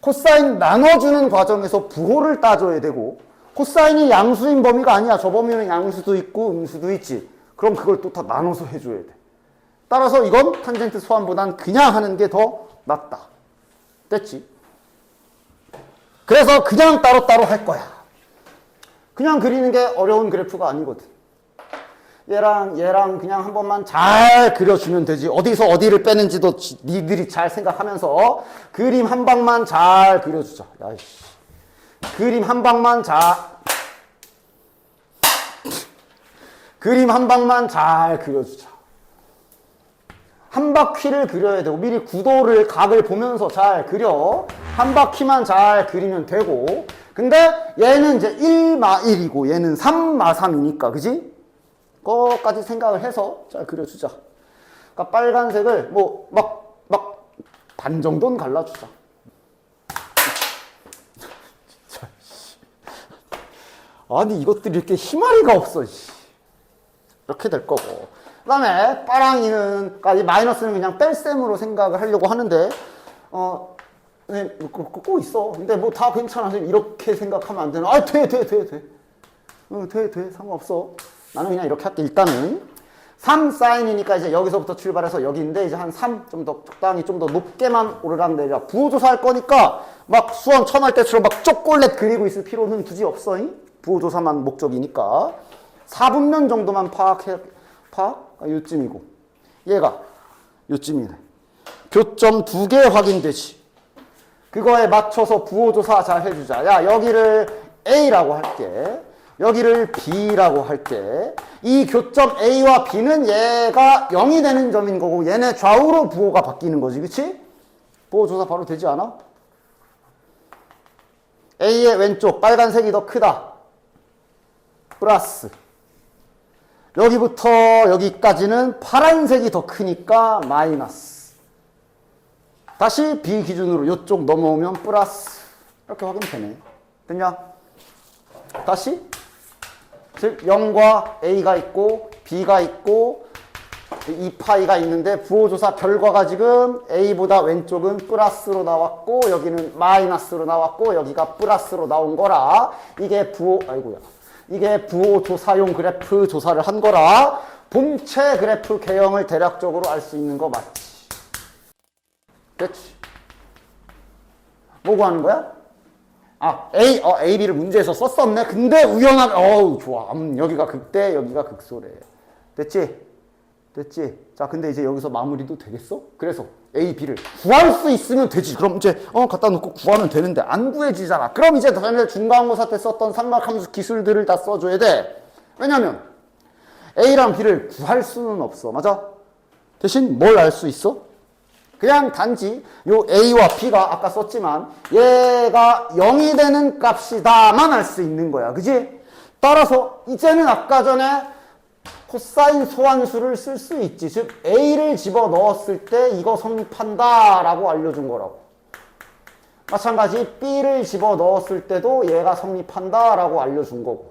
코사인 나눠주는 과정에서 부호를 따져야 되고, 코사인이 양수인 범위가 아니야. 저 범위는 양수도 있고 음수도 있지. 그럼 그걸 또 다 나눠서 해줘야 돼. 따라서 이건 탄젠트 소환보단 그냥 하는 게 더 낫다. 됐지? 그래서 그냥 따로따로 할 거야. 그냥 그리는 게 어려운 그래프가 아니거든. 얘랑 그냥 한 번만 잘 그려주면 되지. 어디서 어디를 빼는지도 니들이 잘 생각하면서 그림 한 방만 잘 그려주자. 야이씨. 그림 한 방만 잘 그려주자. 한 바퀴를 그려야 되고 미리 구도를 각을 보면서 잘 그려. 한 바퀴만 잘 그리면 되고. 근데 얘는 이제 1마 1이고 얘는 3마 3이니까 그지? 그거까지 생각을 해서 잘 그려주자. 그러니까 빨간색을 뭐 막 반 정도는 갈라주자. 진짜. 아니 이것들이 이렇게 희마리가 없어. 이렇게 될 거고. 그 다음에 빠랑이는, 그러니까 이 마이너스는 그냥 뺄셈으로 생각을 하려고 하는데, 네, 꼭 있어. 근데 뭐 다 괜찮아. 이렇게 생각하면 안 되나? 돼. 돼. 상관없어. 나는 그냥 이렇게 할게. 일단은 3 사인이니까 이제 여기서부터 출발해서 여기인데 이제 한 3 좀 더 적당히 좀 더 높게만 오르락내리락. 부호조사 할 거니까 막 수원 처음 할 때처럼 막 초콜릿 그리고 있을 필요는 굳이 없어. 부호조사만 목적이니까. 4분면 정도만 파악? 요쯤이고. 얘가 요쯤이네. 교점 2개 확인되지. 그거에 맞춰서 부호조사 잘 해주자. 야, 여기를 A라고 할게. 여기를 B라고 할게. 이 교점 A와 B는 얘가 0이 되는 점인 거고 얘네 좌우로 부호가 바뀌는 거지. 그치? 부호조사 바로 되지 않아? A의 왼쪽 빨간색이 더 크다. 플러스. 여기부터 여기까지는 파란색이 더 크니까 마이너스. 다시 B 기준으로 이쪽 넘어오면 플러스. 이렇게 확인되네. 됐냐? 다시. 즉 0과 A가 있고 B가 있고 2파이가 있는데 부호조사 결과가 지금 A보다 왼쪽은 플러스로 나왔고 여기는 마이너스로 나왔고 여기가 플러스로 나온 거라 이게 부호조사용 그래프 조사를 한 거라 본체 그래프 개형을 대략적으로 알 수 있는 거 맞지? 됐지? 뭐 구하는 거야? A, B를 문제에서 썼었네. 근데 우연하게, 좋아. 여기가 극대, 여기가 극소래. 됐지? 됐지? 자, 근데 이제 여기서 마무리도 되겠어? 그래서 A, B를 구할 수 있으면 되지. 그럼 이제, 갖다 놓고 구하면 되는데, 안 구해지잖아. 그럼 이제 중간고사 때 썼던 삼각함수 기술들을 다 써줘야 돼. 왜냐면, A랑 B를 구할 수는 없어. 맞아? 대신 뭘 알 수 있어? 그냥 단지 요 A와 B가 아까 썼지만 얘가 0이 되는 값이다만 알 수 있는 거야. 그지? 따라서 이제는 아까 전에 코사인 소환수를 쓸 수 있지. 즉 A를 집어넣었을 때 이거 성립한다 라고 알려준 거라고. 마찬가지 B를 집어넣었을 때도 얘가 성립한다 라고 알려준 거고.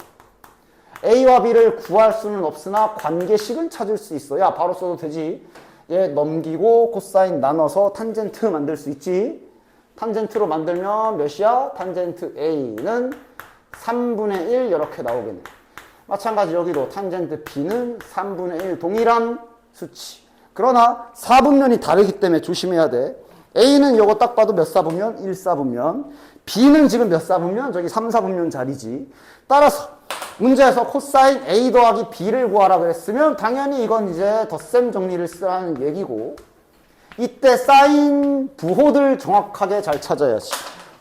A와 B를 구할 수는 없으나 관계식은 찾을 수 있어. 야 바로 써도 되지. 얘 넘기고 코사인 나눠서 탄젠트 만들 수 있지. 탄젠트로 만들면 몇이야? 탄젠트 A는 3분의 1 이렇게 나오겠네. 마찬가지 여기도 탄젠트 B는 3분의 1 동일한 수치. 그러나 4분면이 다르기 때문에 조심해야 돼. A는 이거 딱 봐도 몇 사분면? 1사분면. B는 지금 몇 사분면? 저기 3사분면 자리지. 따라서 문제에서 코사인 A 더하기 B를 구하라 그랬으면 당연히 이건 이제 덧셈 정리를 쓰라는 얘기고 이때 사인 부호들 정확하게 잘 찾아야지.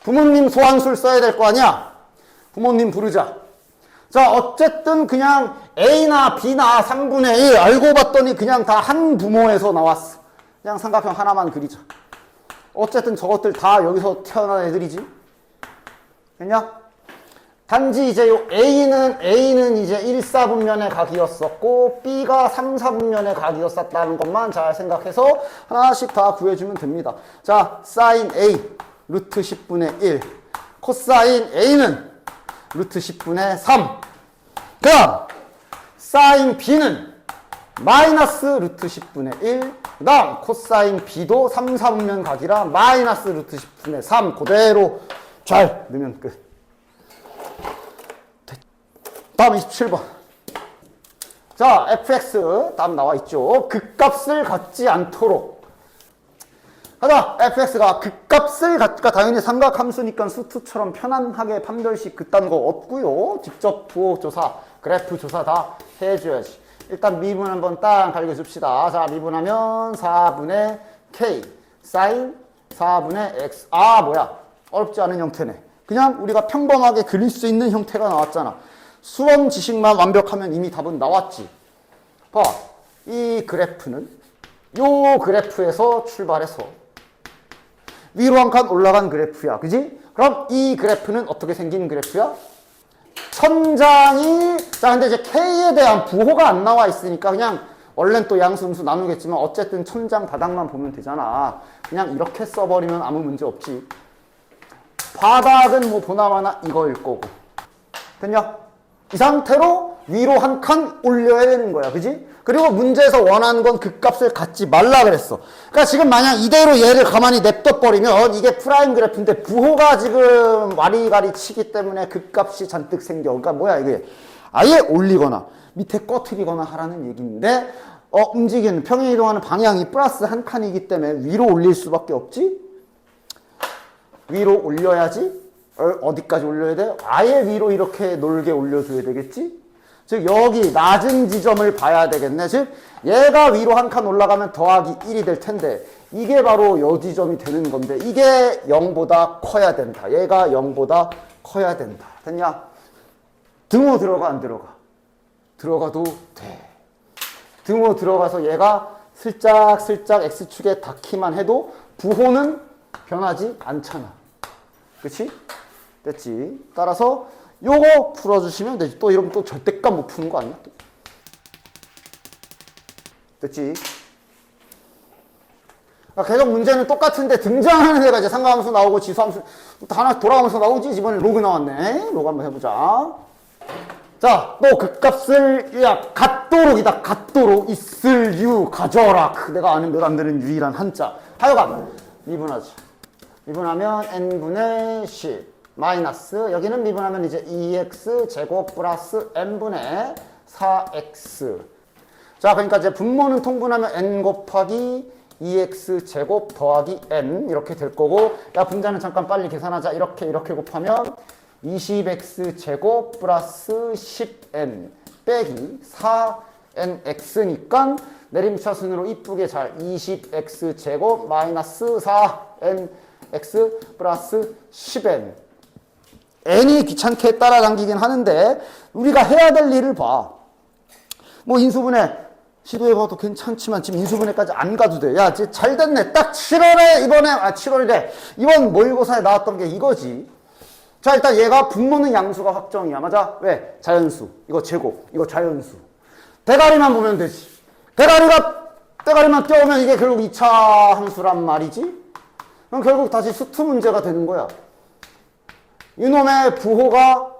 부모님 소환술 써야 될 거 아니야? 부모님 부르자. 자 어쨌든 그냥 A나 B나 3분의 1 알고 봤더니 그냥 다 한 부모에서 나왔어. 그냥 삼각형 하나만 그리자. 어쨌든 저것들 다 여기서 태어난 애들이지. 됐냐? 단지 이제 요 A는 이제 1사분면의 각이었었고 B가 3사분면의 각이었었다는 것만 잘 생각해서 하나씩 다 구해주면 됩니다. 자, 사인 A 루트 10분의 1 코사인 A는 루트 10분의 3 그다음 사인 B는 마이너스 루트 10분의 1 그다음 코사인 B도 3, 4분면 각이라 마이너스 루트 10분의 3 그대로 잘 넣으면 끝. 다음 27번. 자, fx 다음 나와 있죠. 극값을 갖지 않도록. 가자. fx가 극값을 갖까 당연히 삼각함수니까 수투처럼 편안하게 판별식 그딴 거 없고요. 직접 부호 조사, 그래프 조사 다 해줘야지. 일단 미분 한번 딱 밝혀줍시다. 자, 미분하면 4분의 k 사인 4분의 x. 뭐야. 어렵지 않은 형태네. 그냥 우리가 평범하게 그릴 수 있는 형태가 나왔잖아. 수원 지식만 완벽하면 이미 답은 나왔지. 봐. 이 그래프는 요 그래프에서 출발해서 위로 한 칸 올라간 그래프야. 그지? 그럼 이 그래프는 어떻게 생긴 그래프야? 천장이 자 근데 이제 K에 대한 부호가 안 나와 있으니까 그냥 원래는 또 양수 음수 나누겠지만 어쨌든 천장 바닥만 보면 되잖아. 그냥 이렇게 써버리면 아무 문제 없지. 바닥은 뭐 보나마나 이거일 거고. 됐냐? 이 상태로 위로 한 칸 올려야 되는 거야. 그지? 그리고 문제에서 원하는 건 극값을 갖지 말라 그랬어. 그러니까 지금 만약 이대로 얘를 가만히 냅둬버리면 이게 프라임 그래프인데 부호가 지금 와리가리 치기 때문에 극값이 잔뜩 생겨. 그러니까 뭐야 이게 아예 올리거나 밑에 꺼트리거나 하라는 얘기인데 움직이는 평행 이동하는 방향이 플러스 한 칸이기 때문에 위로 올릴 수밖에 없지? 위로 올려야지? 어디까지 올려야 돼? 아예 위로 이렇게 놀게 올려줘야 되겠지? 즉 여기 낮은 지점을 봐야 되겠네. 즉 얘가 위로 한 칸 올라가면 더하기 1이 될 텐데 이게 바로 요 지점이 되는 건데 이게 0보다 커야 된다. 얘가 0보다 커야 된다. 됐냐? 등호 들어가 안 들어가? 들어가도 돼. 등호 들어가서 얘가 슬쩍 X축에 닿기만 해도 부호는 변하지 않잖아. 그치? 됐지? 따라서 요거 풀어주시면 되지. 또 이러면 또 절대값 못 푸는 거 아니야? 됐지? 그러니까 계속 문제는 똑같은데 등장하는 애가 이제 상가함수 나오고 지수함수 하나 돌아가면서 나오지. 이번에 로그 나왔네. 로그 한번 해보자. 자, 또 극값을 갖도록이다. 갖도록 있을 유 가져라. 내가 아는 몇 안 되는 유일한 한자. 하여간 미분하지. 미분하면 n분의 10 마이너스 여기는 미분하면 이제 2x 제곱 플러스 n분의 4x. 자, 그러니까 이제 분모는 통분하면 n 곱하기 2x 제곱 더하기 n 이렇게 될 거고, 야 분자는 잠깐 빨리 계산하자. 이렇게 곱하면 20x 제곱 플러스 10n 빼기 4nx니까 내림차순으로 이쁘게 잘 20x 제곱 마이너스 4nx 플러스 10n. n이 귀찮게 따라당기긴 하는데 우리가 해야 될 일을 봐. 뭐 인수분해 시도해봐도 괜찮지만 지금 인수분해까지 안 가도 돼. 야, 이제 잘 됐네. 딱 7월에 이번에 7월이래. 이번 모의고사에 나왔던 게 이거지. 자, 일단 얘가 분모는 양수가 확정이야. 맞아? 왜? 자연수. 이거 제곱. 이거 자연수. 대가리만 보면 되지. 대가리만 떼오면 이게 결국 2차 함수란 말이지. 그럼 결국 다시 수투 문제가 되는 거야. 이놈의 부호가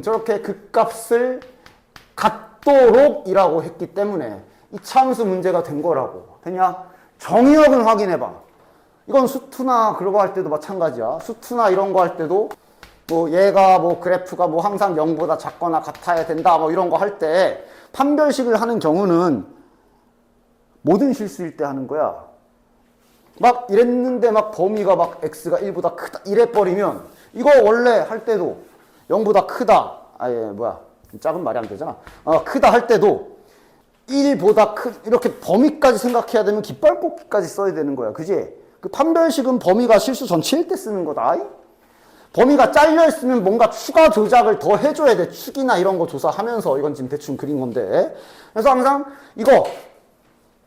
저렇게 극값을 갖도록이라고 했기 때문에 2차 함수 문제가 된 거라고. 되냐? 정의역은 확인해봐. 이건 수투나 그런 거 할 때도 마찬가지야. 수투나 이런 거 할 때도 뭐 얘가 뭐 그래프가 뭐 항상 0보다 작거나 같아야 된다 뭐 이런 거 할 때 판별식을 하는 경우는 모든 실수일 때 하는 거야. 막 이랬는데 막 범위가 막 x가 1보다 크다 이래 버리면 이거 원래 할 때도 0보다 크다. 작은 말이 안 되잖아. 크다 할 때도 1보다 이렇게 범위까지 생각해야 되면 깃발 꽂기까지 써야 되는 거야. 그지? 그 판별식은 범위가 실수 전체일 때 쓰는 거다. 범위가 잘려 있으면 뭔가 추가 조작을 더 해줘야 돼. 축이나 이런 거 조사하면서. 이건 지금 대충 그린 건데. 그래서 항상 이거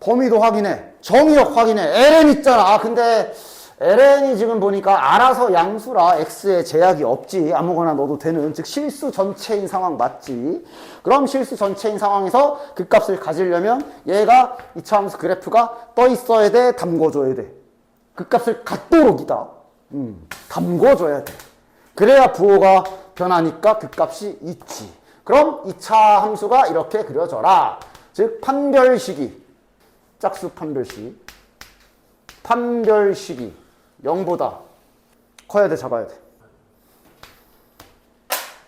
범위도 확인해. 정의역 확인해. ln 있잖아. 근데 ln이 지금 보니까 알아서 양수라 x에 제약이 없지. 아무거나 넣어도 되는. 즉 실수 전체인 상황 맞지. 그럼 실수 전체인 상황에서 그 값을 가지려면 얘가 2차 함수 그래프가 떠 있어야 돼. 담궈줘야 돼. 그 값을 갖도록이다. 담궈줘야 돼. 그래야 부호가 변하니까 그 값이 있지. 그럼 2차 함수가 이렇게 그려져라. 즉 판별식이 짝수 판별식이 0보다 커야 돼, 작아야 돼.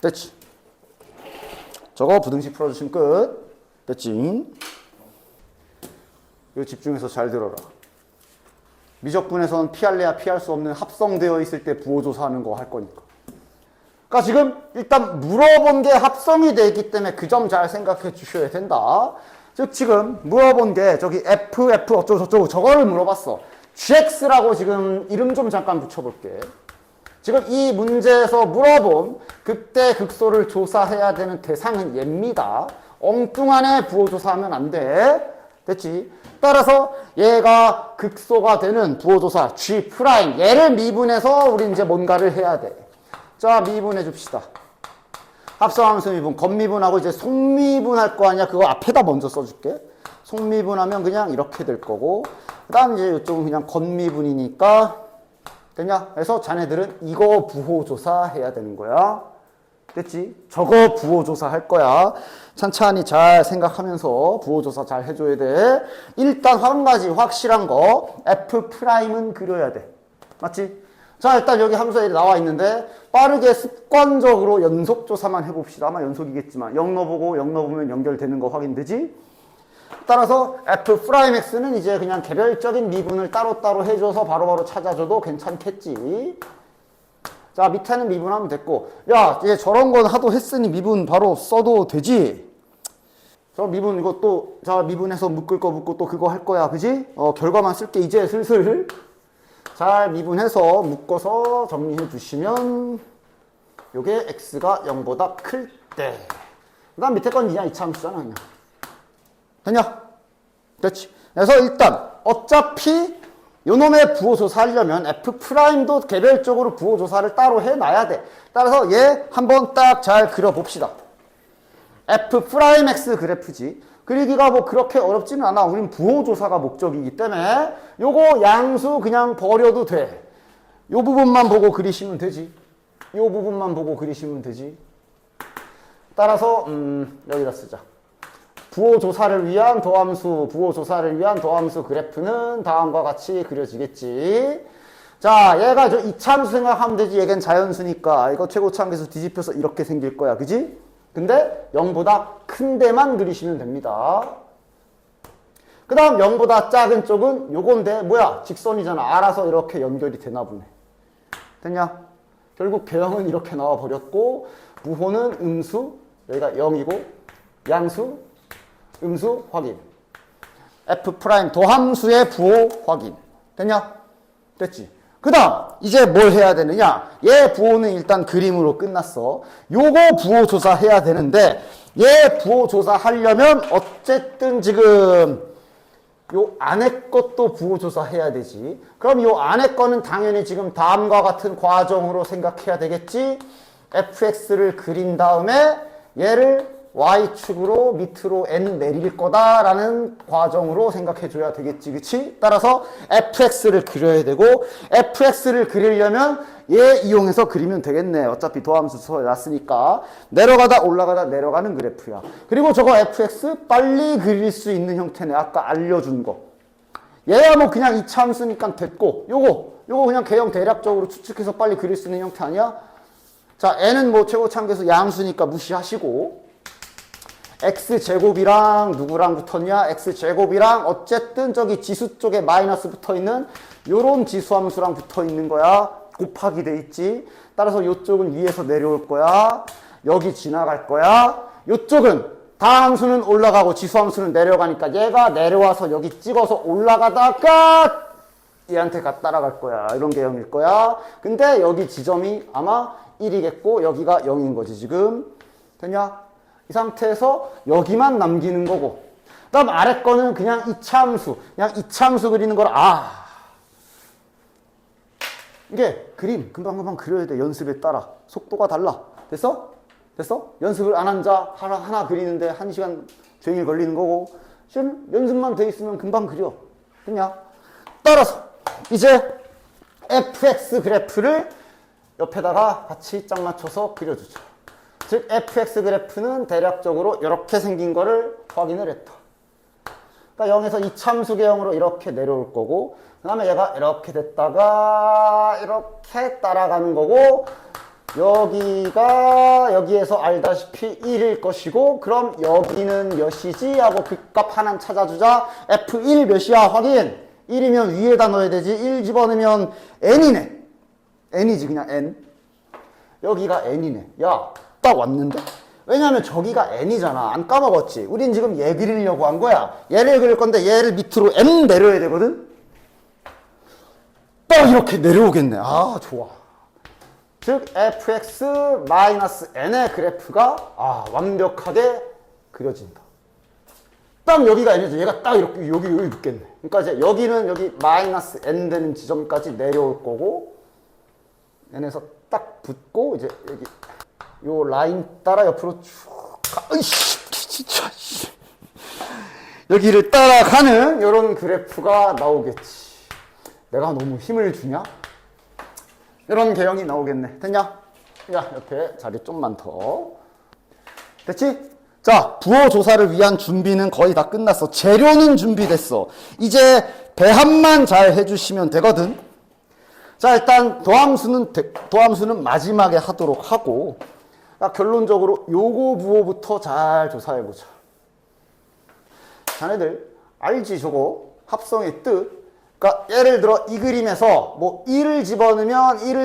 됐지? 저거 부등식 풀어주시면 끝. 됐지? 이거 집중해서 잘 들어라. 미적분에서는 피할래야 피할 수 없는 합성되어 있을 때 부호조사하는 거 할 거니까. 그러니까 지금 일단 물어본 게 합성이 되어 있기 때문에 그 점 잘 생각해 주셔야 된다. 즉 지금 물어본 게 저기 f 어쩌고 저쩌고 저거를 물어봤어. gx라고 지금 이름 좀 잠깐 붙여볼게. 지금 이 문제에서 물어본 극대 극소를 조사해야 되는 대상은 얘입니다. 엉뚱한 애 부호조사하면 안 돼. 됐지? 따라서 얘가 극소가 되는 부호조사 G' 얘를 미분해서 우리 이제 뭔가를 해야 돼. 자, 미분해 줍시다. 합성함수 미분, 겉미분하고 이제 속미분 할 거 아니야. 그거 앞에다 먼저 써줄게. 속미분하면 그냥 이렇게 될 거고, 그 다음 이제 이쪽은 그냥 겉미분이니까 됐냐? 그래서 자네들은 이거 부호조사 해야 되는 거야. 됐지? 저거 부호조사 할 거야. 찬찬히 잘 생각하면서 부호조사 잘 해줘야 돼. 일단 한 가지 확실한 거, F'은 그려야 돼. 맞지? 자, 일단 여기 함수에 나와 있는데 빠르게 습관적으로 연속조사만 해봅시다. 아마 연속이겠지만 0 넣어보고 0 넣어보면 연결되는 거 확인되지? 따라서 F'X는 이제 그냥 개별적인 미분을 따로따로 해줘서 바로바로 찾아줘도 괜찮겠지. 자, 밑에는 미분하면 됐고, 야, 이제 저런 건 하도 했으니 미분 바로 써도 되지? 저 미분 이것도, 자, 미분해서 묶을 거 묶고 또 그거 할 거야, 그지? 결과만 쓸게. 이제 슬슬 잘 미분해서 묶어서 정리해 주시면 요게 x가 0보다 클 때. 그 다음 밑에 건 그냥 이차함수잖아, 그냥. 됐냐? 됐지? 그래서 일단 어차피 요놈의 부호조사 하려면 F'도 개별적으로 부호조사를 따로 해놔야 돼. 따라서 얘 한번 딱 잘 그려봅시다. F'X 그래프지. 그리기가 뭐 그렇게 어렵지는 않아. 우린 부호조사가 목적이기 때문에 요거 양수 그냥 버려도 돼. 요 부분만 보고 그리시면 되지. 요 부분만 보고 그리시면 되지. 따라서 여기다 쓰자. 부호조사를 위한 도함수, 부호조사를 위한 도함수 그래프는 다음과 같이 그려지겠지. 자, 얘가 저 이차함수 생각하면 되지. 얘겐 자연수니까. 이거 최고차함계수 뒤집혀서 이렇게 생길 거야. 그지? 근데 0보다 큰 데만 그리시면 됩니다. 그 다음 0보다 작은 쪽은 요건데 뭐야? 직선이잖아. 알아서 이렇게 연결이 되나 보네. 됐냐? 결국 개형은 이렇게 나와버렸고 부호는 음수, 여기가 0이고 양수, 음수 확인. F' 도함수의 부호 확인. 됐냐? 됐지? 그 다음 이제 뭘 해야 되느냐? 얘 부호는 일단 그림으로 끝났어. 요거 부호 조사해야 되는데 얘 부호 조사하려면 어쨌든 지금 요 안에 것도 부호 조사해야 되지. 그럼 요 안에 거는 당연히 지금 다음과 같은 과정으로 생각해야 되겠지. fx를 그린 다음에 얘를 y축으로 밑으로 n 내릴 거다라는 과정으로 생각해 줘야 되겠지. 그치? 따라서 fx를 그려야 되고 fx를 그리려면 얘 이용해서 그리면 되겠네. 어차피 도함수 써놨으니까. 내려가다 올라가다 내려가는 그래프야. 그리고 저거 fx 빨리 그릴 수 있는 형태네. 아까 알려준 거. 얘야 뭐 그냥 이차 함수니까 됐고 요거 그냥 개형 대략적으로 추측해서 빨리 그릴 수 있는 형태 아니야? 자, n은 뭐 최고차함계수 양수니까 무시하시고 x제곱이랑 누구랑 붙었냐? x제곱이랑 어쨌든 저기 지수 쪽에 마이너스 붙어있는 요런 지수함수랑 붙어있는 거야. 곱하기 돼 있지. 따라서 요쪽은 위에서 내려올 거야. 여기 지나갈 거야. 요쪽은 다함수는 올라가고 지수함수는 내려가니까 얘가 내려와서 여기 찍어서 올라가다가 얘한테 따라갈 거야. 이런 개형일 거야. 근데 여기 지점이 아마 1이겠고 여기가 0인 거지 지금. 됐냐? 이 상태에서 여기만 남기는 거고 그 다음 아래 거는 그냥 이차함수 그냥 이차함수 그리는 거라. 이게 그림 금방금방 그려야 돼. 연습에 따라 속도가 달라. 됐어? 됐어? 연습을 안 한 자 하나 그리는데 1시간 종일 걸리는 거고 지금 연습만 돼 있으면 금방 그려. 됐냐? 따라서 이제 fx 그래프를 옆에다가 같이 짝 맞춰서 그려주죠. 즉 fx 그래프는 대략적으로 이렇게 생긴 거를 확인을 했다. 그러니까 0에서 이차함수 개형으로 이렇게 내려올 거고 그 다음에 얘가 이렇게 됐다가 이렇게 따라가는 거고 여기에서 알다시피 1일 것이고 그럼 여기는 몇이지? 하고 그 값 하나 찾아주자. f1 몇이야? 확인. 1이면 위에다 넣어야 되지. 1 집어넣으면 n이네. n이지 그냥 n. 여기가 n이네. 야, 딱 왔는데? 왜냐면 저기가 n이잖아. 안 까먹었지? 우린 지금 얘 그리려고 한 거야. 얘를 그릴 건데 얘를 밑으로 n 내려야 되거든? 딱 이렇게 내려오겠네. 아, 좋아. 즉 fx-n의 그래프가 완벽하게 그려진다. 딱 여기가 n이죠. 얘가 딱 이렇게 여기 붙겠네. 그러니까 이제 여기는 여기 마이너스 n 되는 지점까지 내려올 거고 n에서 딱 붙고 이제 여기 요 라인 따라 옆으로 쭉 으이씨 진짜 여기를 따라가는 요런 그래프가 나오겠지. 내가 너무 힘을 주냐? 이런 개형이 나오겠네. 됐냐? 야, 옆에 자리 좀만 더. 됐지? 자, 부호 조사를 위한 준비는 거의 다 끝났어. 재료는 준비됐어. 이제 배합만 잘 해주시면 되거든. 자, 일단 도함수는 마지막에 하도록 하고 결론적으로 요거 부호부터 잘 조사해보자. 자네들 알지 저거 합성의 뜻. 그러니까 예를 들어 이 그림에서 뭐 1을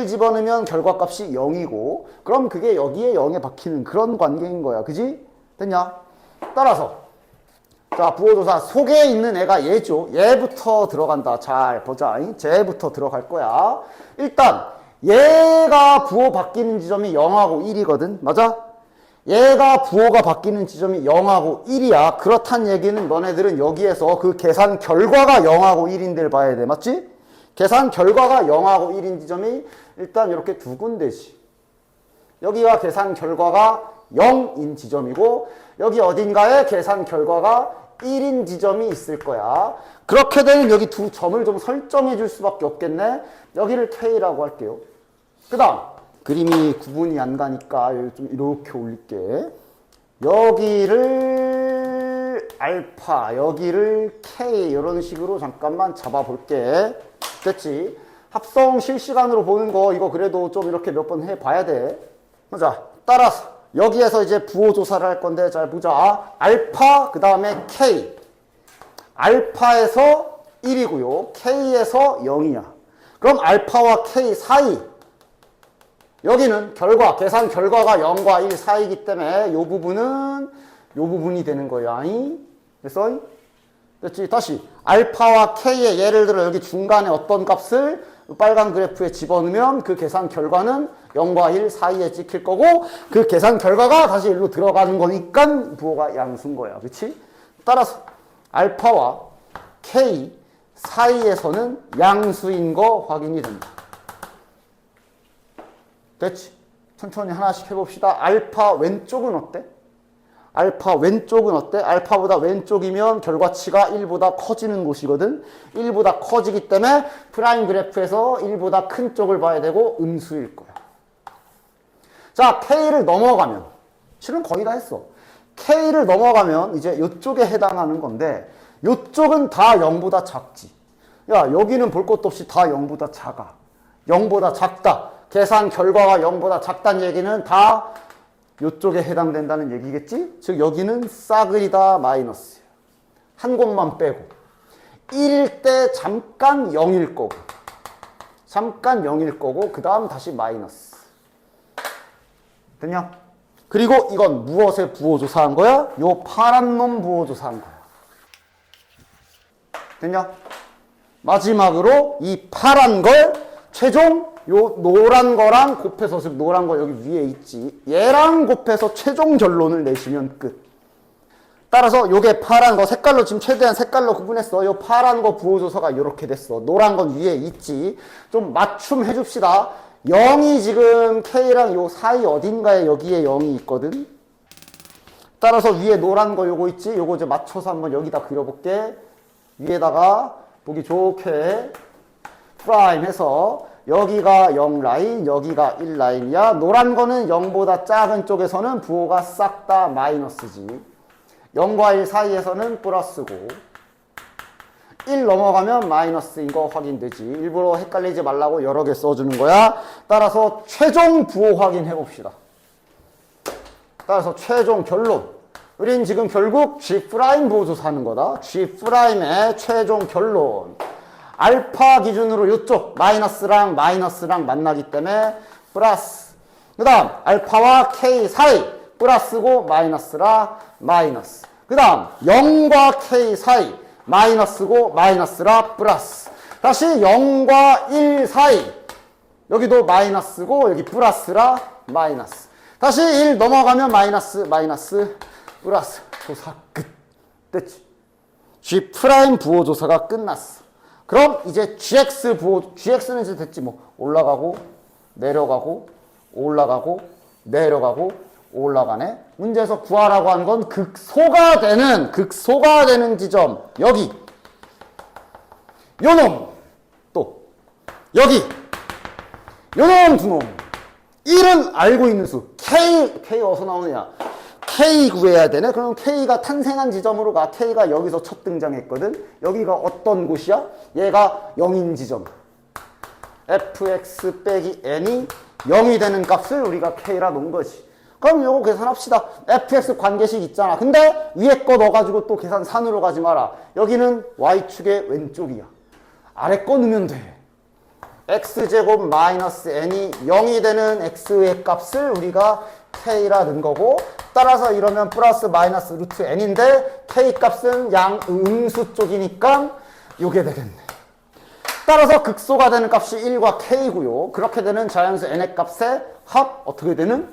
집어넣으면 결과값이 0이고 그럼 그게 여기에 0에 박히는 그런 관계인 거야. 그지? 됐냐? 따라서 자, 부호조사 속에 있는 애가 얘죠. 얘부터 들어간다. 잘 보자. 쟤부터 들어갈 거야. 일단 얘가 부호 바뀌는 지점이 0하고 1이거든. 맞아? 얘가 부호가 바뀌는 지점이 0하고 1이야. 그렇단 얘기는 너네들은 여기에서 그 계산 결과가 0하고 1인데를 봐야 돼. 맞지? 계산 결과가 0하고 1인 지점이 일단 이렇게 두 군데지. 여기가 계산 결과가 0인 지점이고 여기 어딘가에 계산 결과가 1인 지점이 있을 거야. 그렇게 되면 여기 두 점을 좀 설정해 줄 수밖에 없겠네. 여기를 K라고 할게요. 그 다음 그림이 구분이 안 가니까 좀 이렇게 올릴게. 여기를 알파, 여기를 K 이런 식으로 잠깐만 잡아볼게. 됐지? 합성 실시간으로 보는 거 이거 그래도 좀 이렇게 몇 번 해봐야 돼. 자, 따라서 여기에서 이제 부호 조사를 할 건데 잘 보자. 알파 그 다음에 K. 알파에서 1이고요. K에서 0이야. 그럼 알파와 K 사이. 여기는 결과, 계산 결과가 0과 1 사이이기 때문에 이 부분은 이 부분이 되는 거야. 됐어? 됐지? 다시 알파와 K의 예를 들어 여기 중간에 어떤 값을 빨간 그래프에 집어넣으면 그 계산 결과는 0과 1 사이에 찍힐 거고 그 계산 결과가 다시 일로 들어가는 거니까 부호가 양수인 거야. 그렇지? 따라서 알파와 K 사이에서는 양수인 거 확인이 된다. 됐지? 천천히 하나씩 해봅시다. 알파 왼쪽은 어때? 알파 왼쪽은 어때? 알파보다 왼쪽이면 결과치가 1보다 커지는 곳이거든. 1보다 커지기 때문에 프라임 그래프에서 1보다 큰 쪽을 봐야 되고 음수일 거야. 자, K를 넘어가면 실은 거의 다 했어. K를 넘어가면 이제 이쪽에 해당하는 건데 이쪽은 다 0보다 작지. 야, 여기는 볼 것도 없이 다 0보다 작아. 0보다 작다. 계산 결과가 0보다 작다는 얘기는 다 이쪽에 해당된다는 얘기겠지? 즉 여기는 싸그리다 마이너스야. 한 곳만 빼고 1일 때 잠깐 0일 거고 잠깐 0일 거고 그 다음 다시 마이너스. 됐냐? 그리고 이건 무엇에 부호 조사한 거야? 요 파란 놈 부호 조사한 거야. 됐냐? 마지막으로 이 파란 걸 최종 요 노란 거랑 곱해서, 즉 노란 거 여기 위에 있지. 얘랑 곱해서 최종 결론을 내시면 끝. 따라서 요게 파란 거 색깔로 지금 최대한 색깔로 구분했어. 요 파란 거 부호조사가 요렇게 됐어. 노란 건 위에 있지. 좀 맞춤 해줍시다. 0이 지금 K랑 요 사이 어딘가에 여기에 0이 있거든. 따라서 위에 노란 거 요거 있지. 요거 이제 맞춰서 한번 여기다 그려볼게. 위에다가 보기 좋게 프라임 해서 여기가 0 라인, 여기가 1 라인이야. 노란 거는 0보다 작은 쪽에서는 부호가 싹 다 마이너스지. 0과 1 사이에서는 플러스고 1 넘어가면 마이너스인 거 확인되지. 일부러 헷갈리지 말라고 여러 개 써주는 거야. 따라서 최종 부호 확인해 봅시다. 따라서 최종 결론. 우린 지금 결국 G' 부호 조사하는 거다. G'의 최종 결론. 알파 기준으로 이쪽 마이너스랑 마이너스랑 만나기 때문에 플러스. 그 다음 알파와 K 사이 플러스고 마이너스라 마이너스. 그 다음 0과 K 사이 마이너스고 마이너스라 플러스. 다시 0과 1 사이 여기도 마이너스고 여기 플러스라 마이너스. 다시 1 넘어가면 마이너스 마이너스 플러스. 조사 끝. 됐지? G' 부호 조사가 끝났어. 그럼 이제 GX 부호, GX는 이제 됐지 뭐. 올라가고, 내려가고, 올라가고, 내려가고, 올라가네. 문제에서 구하라고 한 건 극소가 되는 지점. 여기. 요놈. 또. 여기. 요놈 두 놈. 1은 알고 있는 수. K 어디서 나오느냐. K 구해야 되네. 그럼 K가 탄생한 지점으로 가. K가 여기서 첫 등장했거든. 여기가 어떤 곳이야? 얘가 0인 지점. fx 빼기 n이 0이 되는 값을 우리가 K라 놓은 거지. 그럼 요거 계산합시다. fx 관계식 있잖아. 근데 위에 거 넣어가지고 또 계산 산으로 가지 마라. 여기는 y축의 왼쪽이야. 아래 거 넣으면 돼. x제곱 마이너스 n이 0이 되는 x의 값을 우리가 K라 넣은 거고, 따라서 이러면 플러스 마이너스 루트 n인데 K 값은 양음수 쪽이니까 요게 되겠네. 따라서 극소가 되는 값이 1과 K고요. 그렇게 되는 자연수 n의 값의 합 어떻게 되는?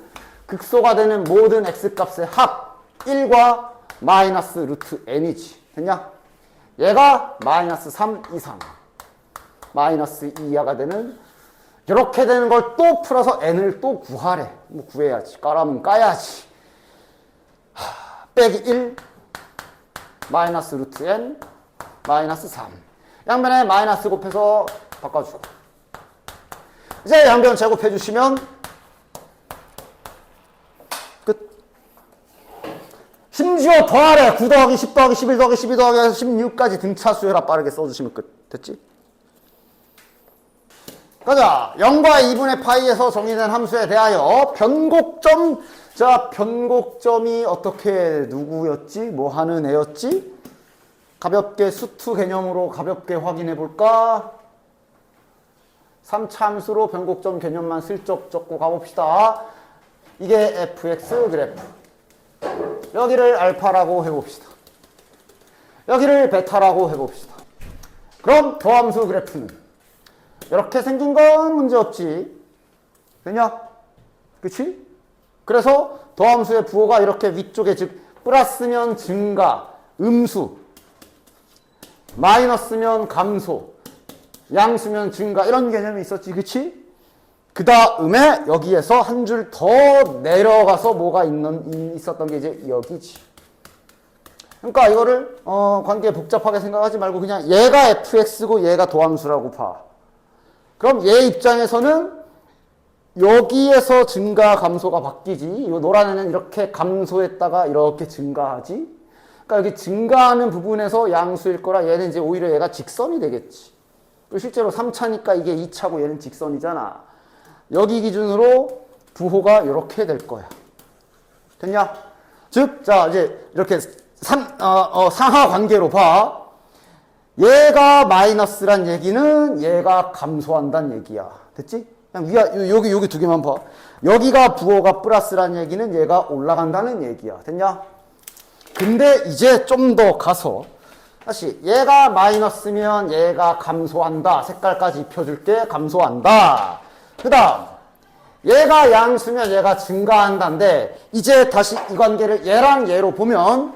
극소가 되는 모든 x 값의 합 1과 마이너스 루트 n이지. 됐냐? 얘가 마이너스 3 이상. 마이너스 2 이하가 되는 이렇게 되는 걸 또 풀어서 n을 또 구하래. 뭐 구해야지. 까라면 까야지. 빼기 1 마이너스 루트 n 마이너스 3. 양변에 마이너스 곱해서 바꿔주고. 이제 양변 제곱해 주시면 끝. 심지어 더하래. 9 더하기 10 더하기 11 더하기 12 더하기 해서 16까지 등차수열합 빠르게 써주시면 끝. 됐지? 가자. 0과 2분의 파이에서 정의된 함수에 대하여 변곡점. 자, 변곡점이 어떻게 누구였지? 뭐 하는 애였지? 가볍게 수투 개념으로 가볍게 확인해 볼까? 3차 함수로 변곡점 개념만 슬쩍 적고 가봅시다. 이게 fx 그래프. 여기를 알파라고 해봅시다. 여기를 베타라고 해봅시다. 그럼 더함수 그래프는 이렇게 생긴 건 문제없지. 되냐? 그치? 그래서 더함수의 부호가 이렇게 위쪽에 즉 플러스면 증가, 음수, 마이너스면 감소, 양수면 증가 이런 개념이 있었지. 그치? 그 다음에 여기에서 한 줄 더 내려가서 뭐가 있었던 게 이제 여기지. 그러니까 이거를 관계 복잡하게 생각하지 말고 그냥 얘가 fx고 얘가 도함수라고 봐. 그럼 얘 입장에서는 여기에서 증가 감소가 바뀌지. 이 노란 애는 이렇게 감소했다가 이렇게 증가하지. 그러니까 여기 증가하는 부분에서 양수일 거라 얘는 이제 오히려 얘가 직선이 되겠지. 실제로 3차니까 이게 2차고 얘는 직선이잖아. 여기 기준으로 부호가 이렇게 될 거야. 됐냐? 즉, 자, 이제 이렇게 상하 관계로 봐. 얘가 마이너스란 얘기는 얘가 감소한다는 얘기야. 됐지? 그냥 여기 두 개만 봐. 여기가 부호가 플러스란 얘기는 얘가 올라간다는 얘기야. 됐냐? 근데 이제 좀 더 가서 다시 얘가 마이너스면 얘가 감소한다. 색깔까지 입혀줄게. 감소한다. 그 다음 얘가 양수면 얘가 증가한다인데 이제 다시 이 관계를 얘랑 얘로 보면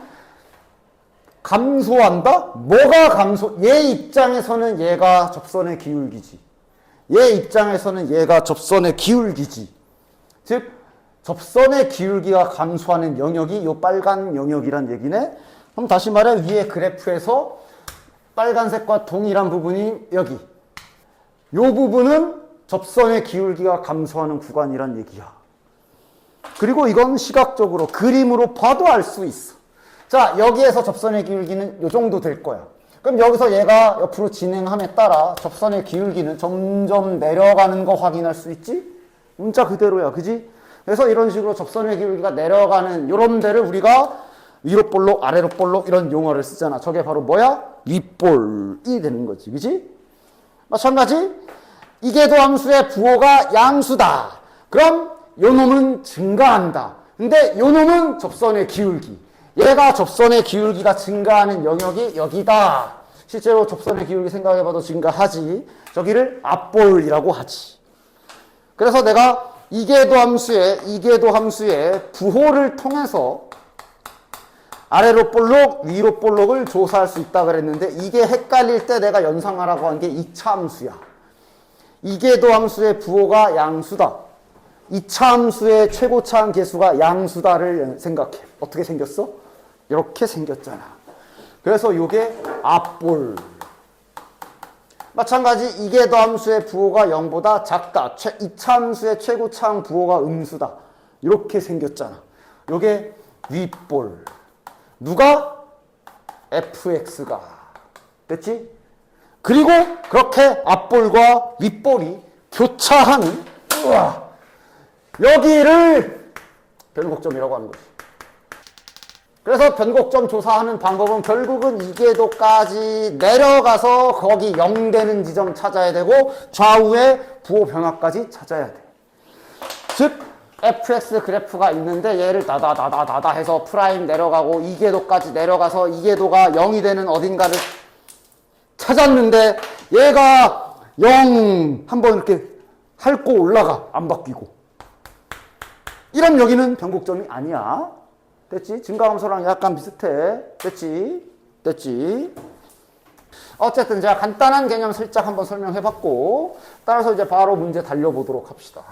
감소한다? 뭐가 감소? 얘 입장에서는 얘가 접선의 기울기지. 얘 입장에서는 얘가 접선의 기울기지. 즉 접선의 기울기가 감소하는 영역이 요 빨간 영역이란 얘기네. 그럼 다시 말해 위에 그래프에서 빨간색과 동일한 부분이 여기. 요 부분은 접선의 기울기가 감소하는 구간이란 얘기야. 그리고 이건 시각적으로 그림으로 봐도 알 수 있어. 자, 여기에서 접선의 기울기는 요 정도 될 거야. 그럼 여기서 얘가 옆으로 진행함에 따라 접선의 기울기는 점점 내려가는 거 확인할 수 있지? 문자 그대로야. 그지? 그래서 이런 식으로 접선의 기울기가 내려가는 요런 데를 우리가 위로 볼록 아래로 볼록 이런 용어를 쓰잖아. 저게 바로 뭐야? 윗볼이 되는 거지. 그지? 마찬가지 이계도 함수의 부호가 양수다. 그럼 요 놈은 증가한다. 근데 요 놈은 접선의 기울기. 얘가 접선의 기울기가 증가하는 영역이 여기다. 실제로 접선의 기울기 생각해봐도 증가하지. 저기를 앞볼이라고 하지. 그래서 내가 이계도 함수의 부호를 통해서 아래로 볼록, 위로 볼록을 조사할 수 있다 그랬는데 이게 헷갈릴 때 내가 연상하라고 한 게 2차 함수야. 이계도 함수의 부호가 양수다. 2차 함수의 최고차항 계수가 양수다를 생각해. 어떻게 생겼어? 이렇게 생겼잖아. 그래서 이게 앞볼. 마찬가지 이계도 함수의 부호가 0보다 작다. 2차 함수의 최고차항 부호가 음수다. 이렇게 생겼잖아. 이게 윗볼. 누가? fx가. 됐지? 그리고 그렇게 앞볼과 윗볼이 교차하는 여기를 변곡점이라고 하는 거지. 그래서 변곡점 조사하는 방법은 결국은 이계도까지 내려가서 거기 0 되는 지점 찾아야 되고 좌우의 부호 변화까지 찾아야 돼. 즉 fx 그래프가 있는데 얘를 다다다다다다 해서 프라임 내려가고 이계도까지 내려가서 이계도가 0이 되는 어딘가를 찾았는데 얘가 0 한번 이렇게 핥고 올라가. 안 바뀌고. 이런 여기는 변곡점이 아니야. 됐지? 증가함수랑 약간 비슷해. 됐지? 어쨌든 제가 간단한 개념 살짝 한번 설명해봤고, 따라서 이제 바로 문제 달려보도록 합시다.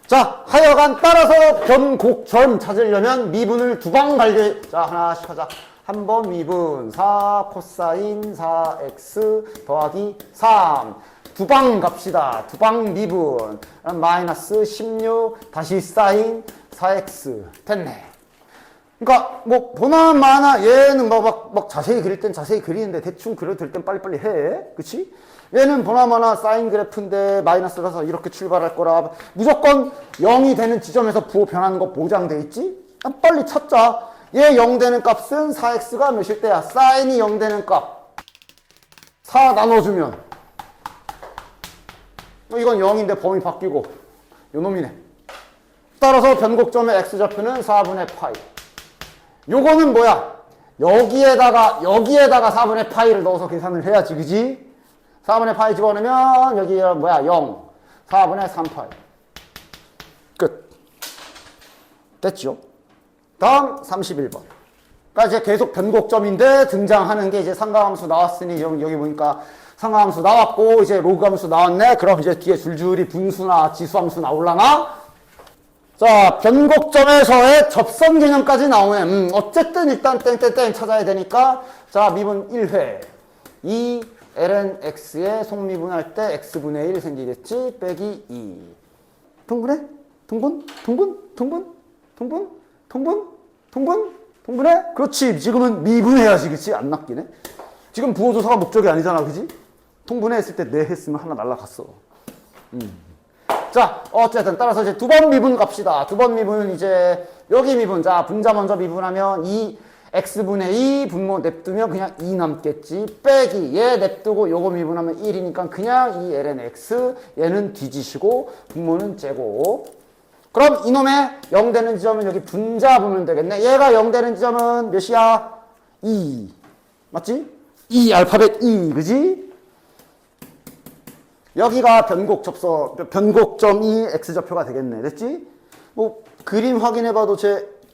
자, 하여간 따라서 변곡점 찾으려면 미분을 두 방 갈게. 자, 하나씩 하자. 한 번 미분 4 코사인 4x 더하기 3. 두 방 갑시다. 두 방 미분. 마이너스 16 다시 사인 4x. 됐네. 그러니까 뭐 보나마나 얘는 막 자세히 그릴 땐 자세히 그리는데 대충 그려도 될 땐 빨리빨리 해. 그치? 얘는 보나마나 사인 그래프인데 마이너스라서 이렇게 출발할 거라 무조건 0이 되는 지점에서 부호 변하는 거 보장돼 있지? 빨리 찾자. 얘 0 되는 값은 4x가 몇일 때야? 사인이 0 되는 값 4 나눠주면 이건 0인데 범위 바뀌고 요 놈이네. 따라서 변곡점의 x좌표는 4분의 파이. 요거는 뭐야? 여기에다가 4분의 파이를 넣어서 계산을 해야지, 그지? 4분의 파이 집어넣으면 여기 뭐야? 0. 4분의 3파이. 끝. 됐죠? 다음 31번. 그러니까 이제 계속 변곡점인데 등장하는 게 이제 상가함수 나왔으니 여기 보니까 상가함수 나왔고 이제 로그함수 나왔네. 그럼 이제 뒤에 줄줄이 분수나 지수함수 나올라나? 자, 변곡점에서의 접선 개념까지 나오네. 어쨌든 일단 땡땡땡 찾아야 되니까 자, 미분 1회. 이 ln x의 속미분할 때 x분의 1 생기겠지? 빼기 2. 통분해? 통분해? 그렇지. 지금은 미분해야지. 그치? 안 낚이네. 지금 부호조사가 목적이 아니잖아. 그치? 통분해 했을 때 네 했으면 하나 날라갔어. 자, 어쨌든 따라서 이제 두 번 미분 갑시다. 두 번 미분은 이제 여기 미분. 자, 분자 먼저 미분하면 2 x분의 2 분모 냅두면 그냥 2 남겠지. 빼기 얘 냅두고 요거 미분하면 1이니까 그냥 이 ln x 얘는 뒤지시고 분모는 째고. 그럼 이놈의 0 되는 지점은 여기 분자 보면 되겠네. 얘가 0 되는 지점은 몇이야? 2. 맞지? 2 알파벳 2. 그지? 여기가 변곡점이 x좌표가 되겠네. 됐지? 뭐 그림 확인해봐도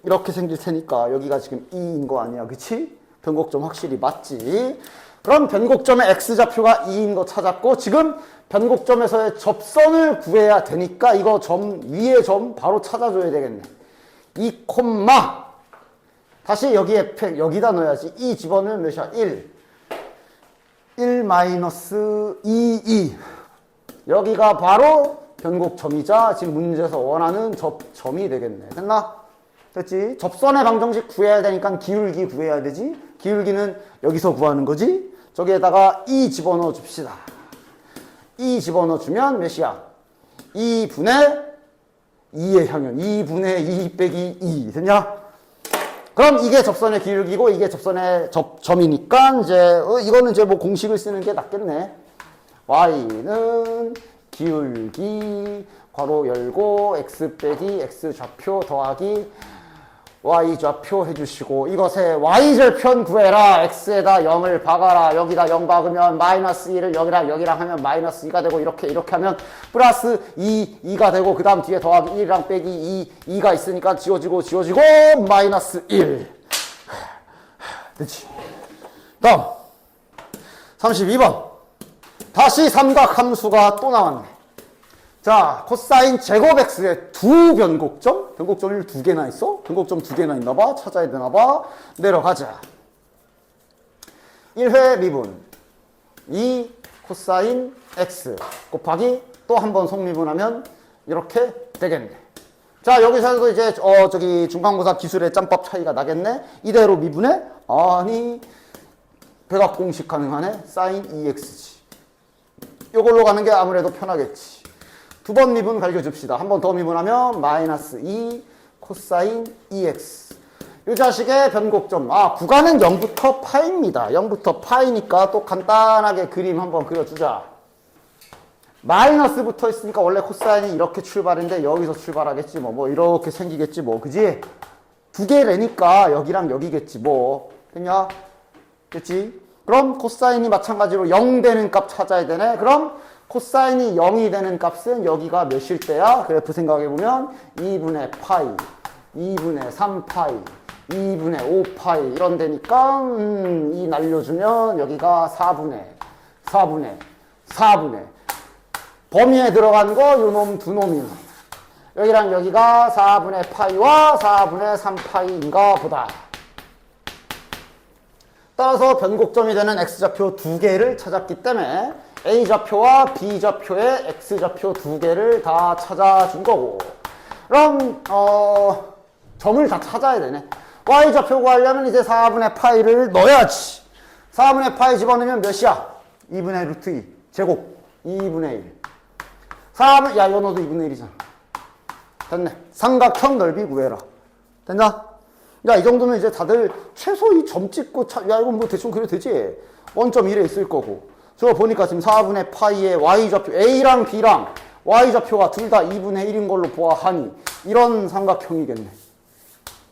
이렇게 생길 테니까 여기가 지금 2인 거 아니야. 그치? 변곡점 확실히 맞지? 그럼 변곡점의 x좌표가 2인 거 찾았고 지금 변곡점에서의 접선을 구해야 되니까 이거 위에 점 바로 찾아줘야 되겠네. 2 콤마 다시 여기다 넣어야지. 2 집어넣으면 몇이야? 1 마이너스 2 여기가 바로 변곡점이자 지금 문제에서 원하는 접점이 되겠네. 됐나? 됐지? 접선의 방정식 구해야 되니까 기울기 구해야 되지? 기울기는 여기서 구하는 거지? 저기에다가 2 집어넣어 줍시다. 2 집어넣어 주면 몇이야? 2분의 2의 향연. 2분의 2 빼기 2. 됐냐? 그럼 이게 접선의 기울기고 이게 접선의 접점이니까 이거는 이제 뭐 공식을 쓰는 게 낫겠네. y는 기울기 괄호 열고 x 빼기 x 좌표 더하기 y 좌표 해주시고 이것에 y절편 구해라. x에다 0을 박아라. 여기다 0 박으면 마이너스 1을 여기랑 하면 마이너스 2가 되고 이렇게 하면 플러스 2가 되고 그 다음 뒤에 더하기 1이랑 빼기 2가 있으니까 지워지고 마이너스 1. 됐지? 다음 32번. 다시 삼각함수가 또 나왔네. 자, 코사인 제곱 x의 두 변곡점? 변곡점이 두 개나 있어? 변곡점 두 개나 있나 봐? 찾아야 되나 봐? 내려가자. 1회 미분 2 코사인 x 곱하기 또 한 번 속미분하면 이렇게 되겠네. 자, 여기서도 이제 중간고사 기술의 짬밥 차이가 나겠네. 이대로 미분해? 아니, 백악 공식 가능하네. 사인 2x지. 이걸로 가는 게 아무래도 편하겠지. 두 번 미분 갈겨줍시다. 한 번 더 미분하면 마이너스 2 코사인 2x. 이 자식의 변곡점. 구간은 0부터 파입니다. 0부터 파이니까 또 간단하게 그림 한번 그려주자. 마이너스 붙어 있으니까 원래 코사인이 이렇게 출발인데 여기서 출발하겠지 뭐 이렇게 생기겠지 뭐. 그지? 두 개래니까 여기랑 여기겠지 뭐. 됐냐? 됐지? 그럼 코사인이 마찬가지로 0 되는 값 찾아야 되네. 그럼 코사인이 0이 되는 값은 여기가 몇일 때야? 그래프 생각해보면 2분의 파이, 2분의 3파이, 2분의 5파이 이런 데니까 2 날려주면 여기가 4분의 범위에 들어간 거 요놈 두 놈이 여기랑 여기가 4분의 파이와 4분의 3파이인가 보다. 따라서 변곡점이 되는 x좌표 두 개를 찾았기 때문에 a좌표와 b좌표의 x좌표 두 개를 다 찾아준 거고, 그럼 점을 다 찾아야 되네. y좌표 구하려면 이제 4분의 파이를 넣어야지. 4분의 파이 집어넣으면 몇이야? 2분의 루트 2 제곱 2분의 1. 4분, 야 이거 너도 2분의 1이잖아. 됐네. 삼각형 넓이 구해라. 됐나? 야, 이 정도면 이제 다들 최소 이 점 찍고, 야, 이건 뭐 대충 그려도 되지? 원점 1에 있을 거고. 저거 보니까 지금 4분의 파이의 y좌표, a랑 b랑 y좌표가 둘 다 2분의 1인 걸로 보아하니, 이런 삼각형이겠네.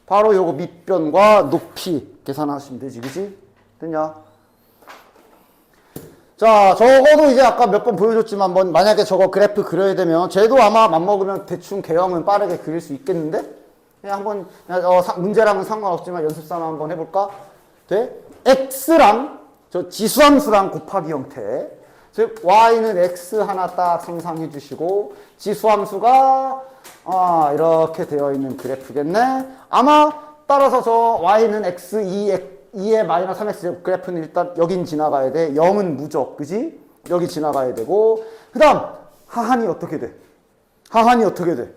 바로 요거 밑변과 높이 계산하시면 되지, 그지? 됐냐? 자, 적어도 이제 아까 몇 번 보여줬지만, 만약에 저거 그래프 그려야 되면, 쟤도 아마 맘먹으면 대충 개형은 빠르게 그릴 수 있겠는데? 그냥 한번, 문제랑은 상관없지만 연습삼아 한번 해볼까? 돼? x랑, 저 지수함수랑 곱하기 형태. 즉, y는 x 하나 딱 상상해 주시고, 지수함수가, 이렇게 되어 있는 그래프겠네? 아마, 따라서 저 y는 x, 2의 마이너스 3x 그래프는 일단 여긴 지나가야 돼. 0은 무적, 그지? 여기 지나가야 되고, 그 다음, 하한이 어떻게 돼? 하한이 어떻게 돼?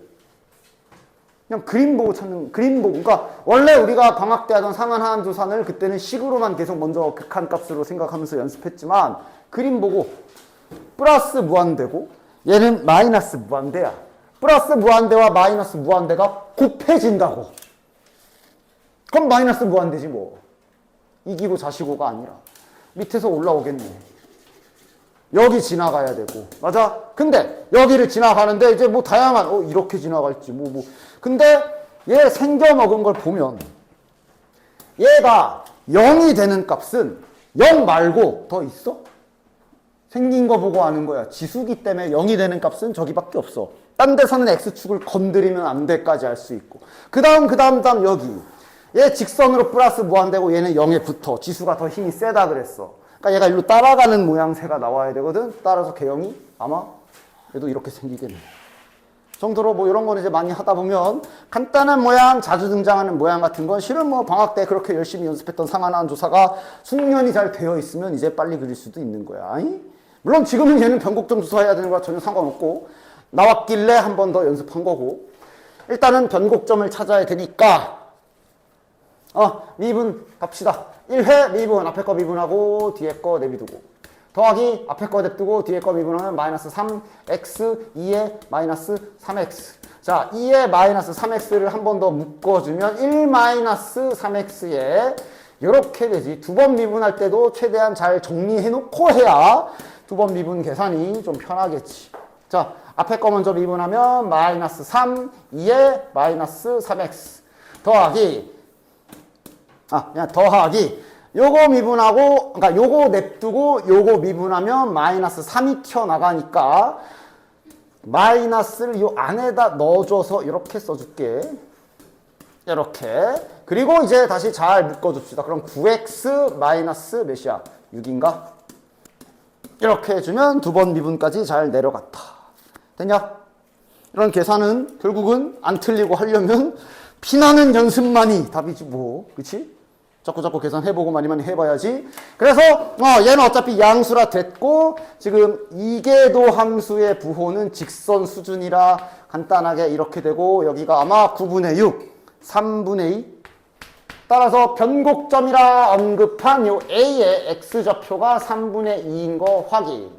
그냥 그림 보고 찾는, 그림 보고. 그러니까 원래 우리가 방학 때 하던 상한 하한 조산을 그때는 식으로만 계속 먼저 극한값으로 생각하면서 연습했지만, 그림 보고 플러스 무한대고 얘는 마이너스 무한대야. 플러스 무한대와 마이너스 무한대가 곱해진다고. 그럼 마이너스 무한대지 뭐. 이기고 자시고가 아니라 밑에서 올라오겠네. 여기 지나가야 되고, 맞아? 근데 여기를 지나가는데 이제 뭐 다양한 이렇게 지나갈지 뭐 근데 얘 생겨 먹은 걸 보면 얘가 0이 되는 값은 0 말고 더 있어? 생긴 거 보고 아는 거야. 지수기 때문에 0이 되는 값은 저기밖에 없어. 딴 데서는 x축을 건드리면 안 돼까지 알 수 있고, 그 다음 여기 얘 직선으로 플러스 무한대고 얘는 0에 붙어. 지수가 더 힘이 세다 그랬어. 그러니까 얘가 일로 따라가는 모양새가 나와야 되거든. 따라서 개형이 아마 얘도 이렇게 생기겠네. 정도로 뭐 이런 거는 이제 많이 하다 보면 간단한 모양, 자주 등장하는 모양 같은 건 실은 뭐 방학 때 그렇게 열심히 연습했던 상하나한 조사가 숙련이 잘 되어 있으면 이제 빨리 그릴 수도 있는 거야. 아니? 물론 지금은 얘는 변곡점 조사해야 되는 거와 전혀 상관없고, 나왔길래 한 번 더 연습한 거고, 일단은 변곡점을 찾아야 되니까 미분 갑시다. 1회 미분, 앞에 거 미분하고 뒤에 거 내비두고, 더하기 앞에 거 냅두고 뒤에 거 미분하면 마이너스 3x 2에 마이너스 3x. 자, 2에 마이너스 3x를 한 번 더 묶어주면 1 마이너스 3x에 이렇게 되지. 두 번 미분할 때도 최대한 잘 정리해놓고 해야 두 번 미분 계산이 좀 편하겠지. 자, 앞에 거 먼저 미분하면 마이너스 3 2에 마이너스 3x 더하기, 그냥 더하기, 요거 미분하고, 그러니까 요거 냅두고 요거 미분하면 마이너스 3이 튀어나가니까 마이너스를 요 안에다 넣어줘서 이렇게 써줄게. 이렇게. 그리고 이제 다시 잘 묶어줍시다. 그럼 9x 마이너스 몇이야? 6인가? 이렇게 해주면 두 번 미분까지 잘 내려갔다. 됐냐? 이런 계산은 결국은 안 틀리고 하려면 피나는 연습만이 답이지 뭐. 그치? 자꾸 계산해보고 많이 해봐야지. 그래서 얘는 어차피 양수라 됐고, 지금 이계도 함수의 부호는 직선 수준이라 간단하게 이렇게 되고, 여기가 아마 9분의 6, 3분의 2. 따라서 변곡점이라 언급한 요 A의 x좌표가 3분의 2인 거 확인.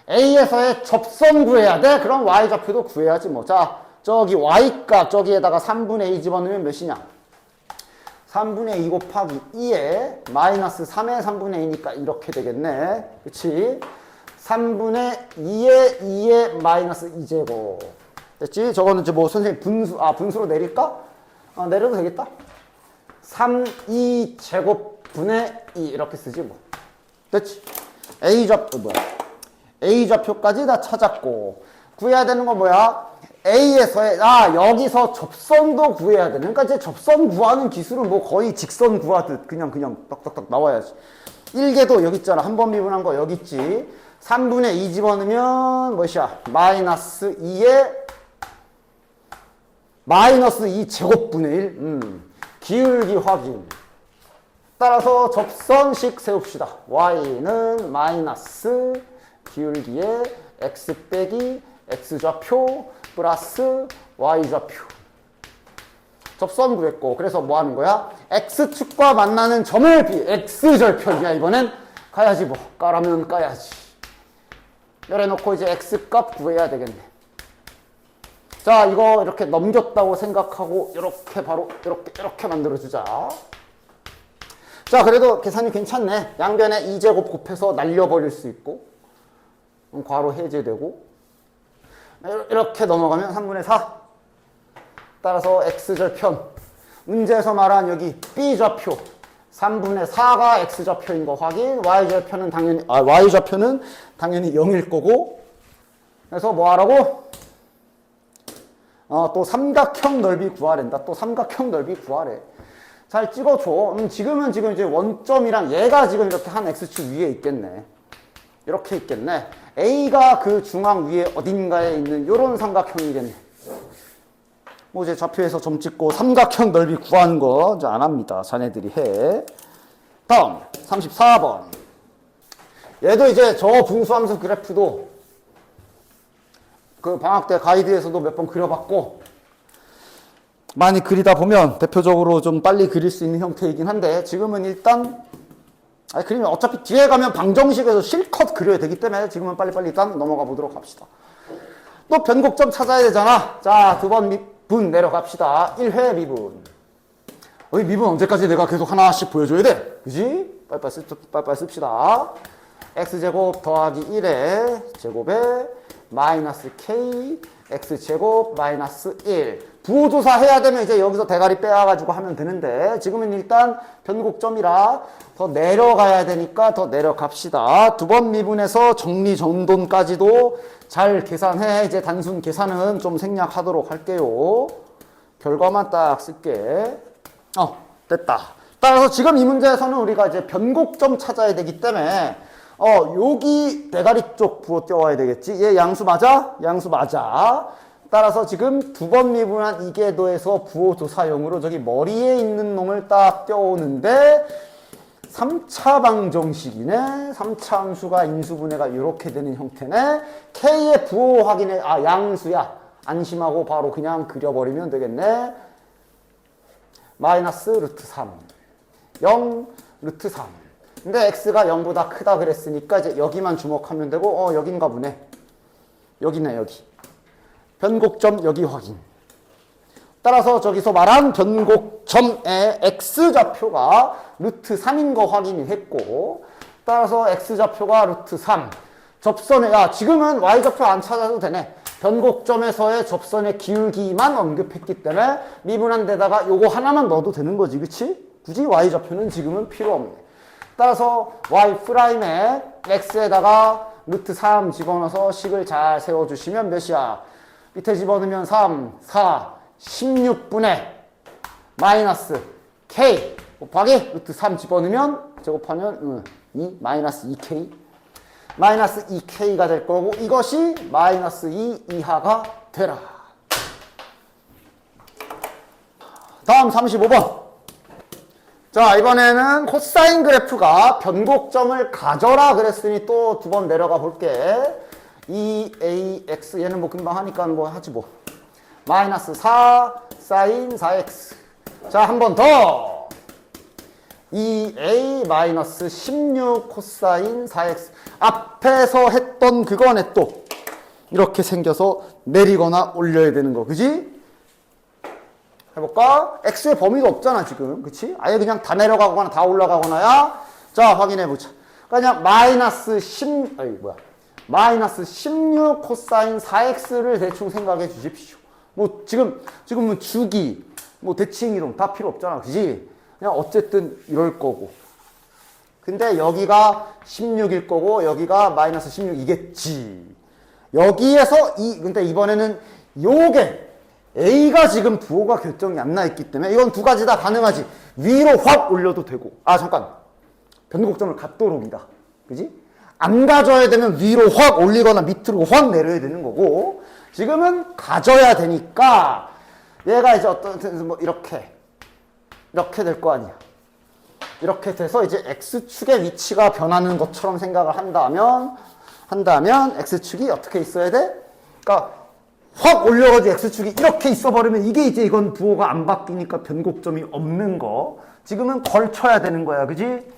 A에서의 접선 구해야 돼? 그럼 y좌표도 구해야지 뭐. 자, 저기 y값 저기에다가 3분의 2 집어넣으면 몇이냐? 3분의 2 곱하기 2에 마이너스 3의 3분의 2니까 이렇게 되겠네. 그치? 3분의 2에 마이너스 2제곱. 됐지? 저거는 이제 뭐 선생님 분수로 내릴까? 내려도 되겠다. 3, 2 제곱분의 2 이렇게 쓰지 뭐. 됐지? A좌표까지 다 찾았고, 구해야 되는 건 뭐야? A에서의, 여기서 접선도 구해야 돼. 그러니까 이제 접선 구하는 기술은 뭐 거의 직선 구하듯 그냥 딱딱딱 나와야지. 1계도 여기 있잖아. 한 번 미분한 거 여기 있지. 3분의 2 집어넣으면 뭐야? 마이너스 2에 마이너스 2 제곱분의 1. 기울기 확인. 따라서 접선식 세웁시다. y는 마이너스 기울기에 x 빼기 x좌표 플러스 y좌표. 접선 구했고, 그래서 뭐 하는 거야? x축과 만나는 점을 x절편이야. 이번엔 가야지 뭐. 까라면 까야지. 열어놓고 이제 x값 구해야 되겠네. 자, 이거 이렇게 넘겼다고 생각하고 이렇게 바로 이렇게 만들어주자. 자, 그래도 계산이 괜찮네. 양변에 2제곱 곱해서 날려버릴 수 있고, 괄호 해제되고, 이렇게 넘어가면 3분의 4. 따라서 x절편. 문제에서 말한 여기 b좌표. 3분의 4가 x좌표인 거 확인. y좌표는 당연히 0일 거고. 그래서 뭐 하라고? 또 삼각형 넓이 구하랜다. 또 삼각형 넓이 구하래. 잘 찍어줘. 지금 이제 원점이랑 얘가 지금 이렇게 한 x축 위에 있겠네. 이렇게 있겠네. A가 그 중앙 위에 어딘가에 있는 요런 삼각형이겠네. 뭐 이제 좌표에서 점 찍고 삼각형 넓이 구하는 거 이제 안 합니다. 자네들이 해. 다음 34번. 얘도 이제 저 분수함수 그래프도 그 방학 때 가이드에서도 몇 번 그려봤고, 많이 그리다 보면 대표적으로 좀 빨리 그릴 수 있는 형태이긴 한데, 지금은 일단 그리면 어차피 뒤에 가면 방정식에서 실컷 그려야 되기 때문에 지금은 빨리빨리 일단 넘어가 보도록 합시다. 또 변곡점 찾아야 되잖아. 자, 2번 미분 내려갑시다. 1회 미분. 이 미분 언제까지 내가 계속 하나씩 보여줘야 돼? 그지? 빨리빨리 씁시다. x제곱 더하기 1의 제곱에 마이너스 k x제곱 마이너스 1. 부호조사 해야 되면 이제 여기서 대가리 빼와가지고 하면 되는데, 지금은 일단 변곡점이라 더 내려가야 되니까 더 내려갑시다. 2번 미분에서 정리정돈까지도 잘 계산해. 이제 단순 계산은 좀 생략하도록 할게요. 결과만 딱 쓸게. 됐다. 따라서 지금 이 문제에서는 우리가 이제 변곡점 찾아야 되기 때문에 여기 대가리 쪽 부호 띄워야 되겠지. 얘 양수 맞아? 양수 맞아. 따라서 지금 2번 미분한 이계도에서 부호 조사용으로 저기 머리에 있는 놈을 딱 띄워오는데 3차 방정식이네. 3차 함수가 인수분해가 이렇게 되는 형태네. K의 부호 확인해. 양수야. 안심하고 바로 그냥 그려버리면 되겠네. 마이너스 루트 3. 0 루트 3. 근데 x가 0보다 크다 그랬으니까 이제 여기만 주목하면 되고, 여긴가 보네. 여기네, 여기. 변곡점 여기 확인. 따라서 저기서 말한 변곡점의 x좌표가 루트 3인 거 확인이 했고, 따라서 x좌표가 루트 3. 접선에, 지금은 y좌표 안 찾아도 되네. 변곡점에서의 접선의 기울기만 언급했기 때문에 미분한 데다가 요거 하나만 넣어도 되는 거지, 그치? 굳이 y좌표는 지금은 필요 없네. 따라서 y'에 x에다가 루트 3 집어넣어서 식을 잘 세워주시면 몇이야? 밑에 집어넣으면 3, 4, 16분의 마이너스 k 곱하기 루트 3 집어넣으면 제곱하면 2 마이너스 2k 마이너스 2k가 될 거고, 이것이 마이너스 2 이하가 되라. 다음 35번. 자, 이번에는 코사인 그래프가 변곡점을 가져라 그랬으니 또 2번 내려가 볼게. 2ax, 얘는 뭐 금방 하니까 뭐 하지 뭐. 마이너스 4 사인 4x. 자, 한 번 더. 2a 마이너스 16 코사인 4x. 앞에서 했던 그거네 또. 이렇게 생겨서 내리거나 올려야 되는 거, 그지? 해볼까? x의 범위도 없잖아 지금, 그치? 아예 그냥 다 내려가거나 다 올라가거나야. 자, 확인해보자. 그냥 마이너스 16 코사인 4x를 대충 생각해 주십시오. 뭐 지금은 주기, 뭐 대칭 이론 다 필요 없잖아, 그지? 그냥 어쨌든 이럴 거고. 근데 여기가 16일 거고 여기가 마이너스 16이겠지. 여기에서 근데 이번에는 요게 A가 지금 부호가 결정이 안 나 있기 때문에 이건 두 가지 다 가능하지. 위로 확 올려도 되고. 아, 잠깐. 변곡점을 갖도록이다. 그지? 안 가져야 되면 위로 확 올리거나 밑으로 확 내려야 되는 거고, 지금은 가져야 되니까 얘가 이제 어떤 뭐 이렇게 될 거 아니야. 이렇게 돼서 이제 x축의 위치가 변하는 것처럼 생각을 한다면 x축이 어떻게 있어야 돼? 그러니까 확 올려가지고 x축이 이렇게 있어버리면 이게 이제 이건 부호가 안 바뀌니까 변곡점이 없는 거. 지금은 걸쳐야 되는 거야. 그지?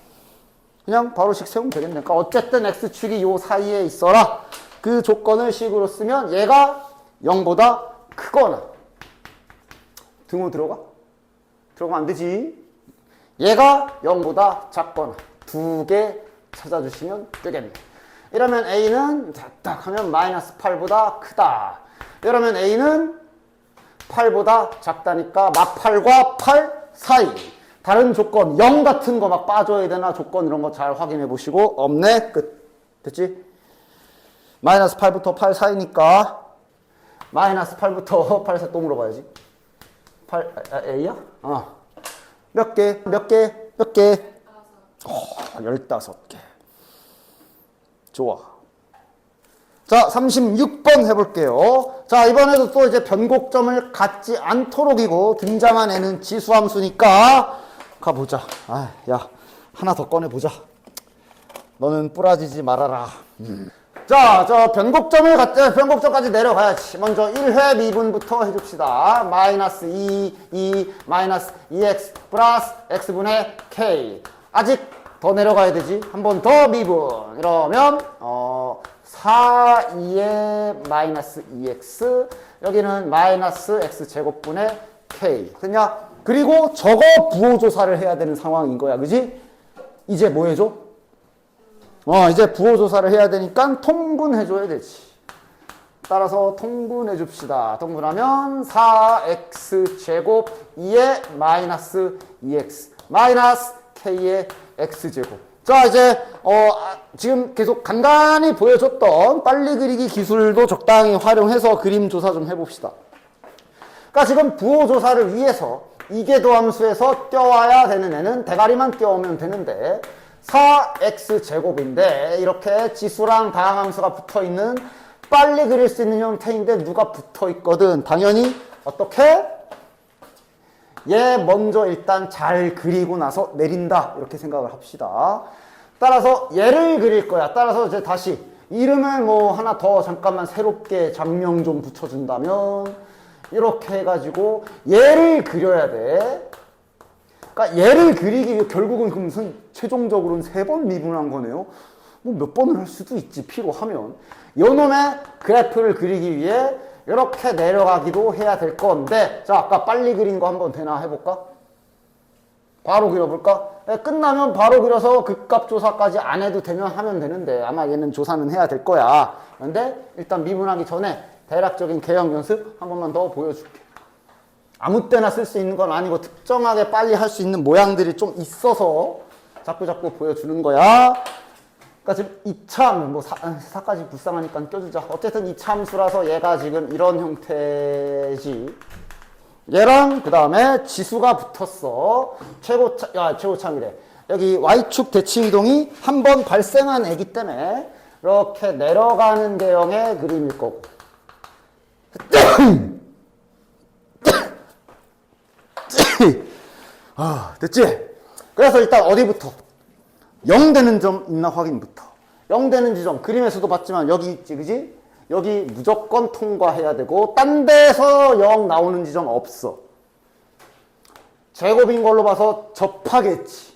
그냥 바로씩 세우면 되겠네. 그러니까 어쨌든 x축이 요 사이에 있어라. 그 조건을 식으로 쓰면 얘가 0보다 크거나 등호 들어가면 안 되지. 얘가 0보다 작거나 두 개 찾아주시면 되겠네. 이러면 A는 딱 하면 마이너스 8보다 크다. 이러면 A는 8보다 작다니까 막 8과 8 사이. 다른 조건 0 같은 거 막 빠져야 되나 조건 이런 거 잘 확인해 보시고 없네. 끝. 됐지? 마이너스 8부터 8 사이니까 마이너스 8부터 8 사이 또 물어봐야지. 8 A야? 몇 개? 15개. 좋아. 자, 36번 해볼게요. 자, 이번에도 또 이제 변곡점을 갖지 않도록이고 등장한 애는 지수함수니까 가보자. 아, 야, 하나 더 꺼내보자. 너는 뿌라지지 말아라. 자, 변곡점까지 내려가야지. 먼저 1회 미분부터 해줍시다. 마이너스 2, 마이너스 2x 플러스 x분의 k. 아직 더 내려가야 되지. 한 번 더 미분. 이러면 4, 2의 마이너스 2x. 여기는 마이너스 x제곱분의 k. 됐냐? 그리고 저거 부호조사를 해야 되는 상황인 거야. 그지? 이제 뭐 해줘? 이제 부호조사를 해야 되니까 통분해줘야 되지. 따라서 통분해 줍시다. 통분하면 4x제곱 2의 마이너스 2x 마이너스 k의 x제곱. 자, 이제 지금 계속 간간히 보여줬던 빨리 그리기 기술도 적당히 활용해서 그림 조사 좀 해봅시다. 그러니까 지금 부호조사를 위해서 이계도함수에서 떼와야 되는 애는 대가리만 떼오면 되는데 4x제곱인데 이렇게 지수랑 다항함수가 붙어있는 빨리 그릴 수 있는 형태인데 누가 붙어있거든. 당연히 어떻게? 얘 먼저 일단 잘 그리고 나서 내린다. 이렇게 생각을 합시다. 따라서 얘를 그릴 거야. 따라서 이제 다시 이름을 뭐 하나 더 잠깐만 새롭게 장명 좀 붙여준다면 이렇게 해가지고 얘를 그려야 돼. 그러니까 얘를 그리기 위해 결국은 무슨 최종적으로는 3번 미분한 거네요. 뭐 몇 번을 할 수도 있지, 필요하면. 요놈의 그래프를 그리기 위해 이렇게 내려가기도 해야 될 건데, 자, 아까 빨리 그린 거 한번 되나 해볼까? 바로 그려볼까? 끝나면 바로 그려서 극값 조사까지 안 해도 되면 하면 되는데, 아마 얘는 조사는 해야 될 거야. 그런데 일단 미분하기 전에 대략적인 개형 연습 한 번만 더 보여줄게. 아무 때나 쓸 수 있는 건 아니고 특정하게 빨리 할 수 있는 모양들이 좀 있어서 자꾸 보여주는 거야. 그러니까 지금 이참, 뭐 4까지 불쌍하니까 껴주자. 어쨌든 이참수라서 얘가 지금 이런 형태지. 얘랑 그 다음에 지수가 붙었어. 최고참이래. 여기 y축 대칭 이동이 한 번 발생한 애기 때문에 이렇게 내려가는 개형의 그림일 거고. 됐지? 그래서 일단 어디부터? 0 되는 점 있나 확인부터. 0 되는 지점 그림에서도 봤지만 여기 있지, 그지? 여기 무조건 통과해야 되고 딴 데서 0 나오는 지점 없어. 제곱인 걸로 봐서 접하겠지.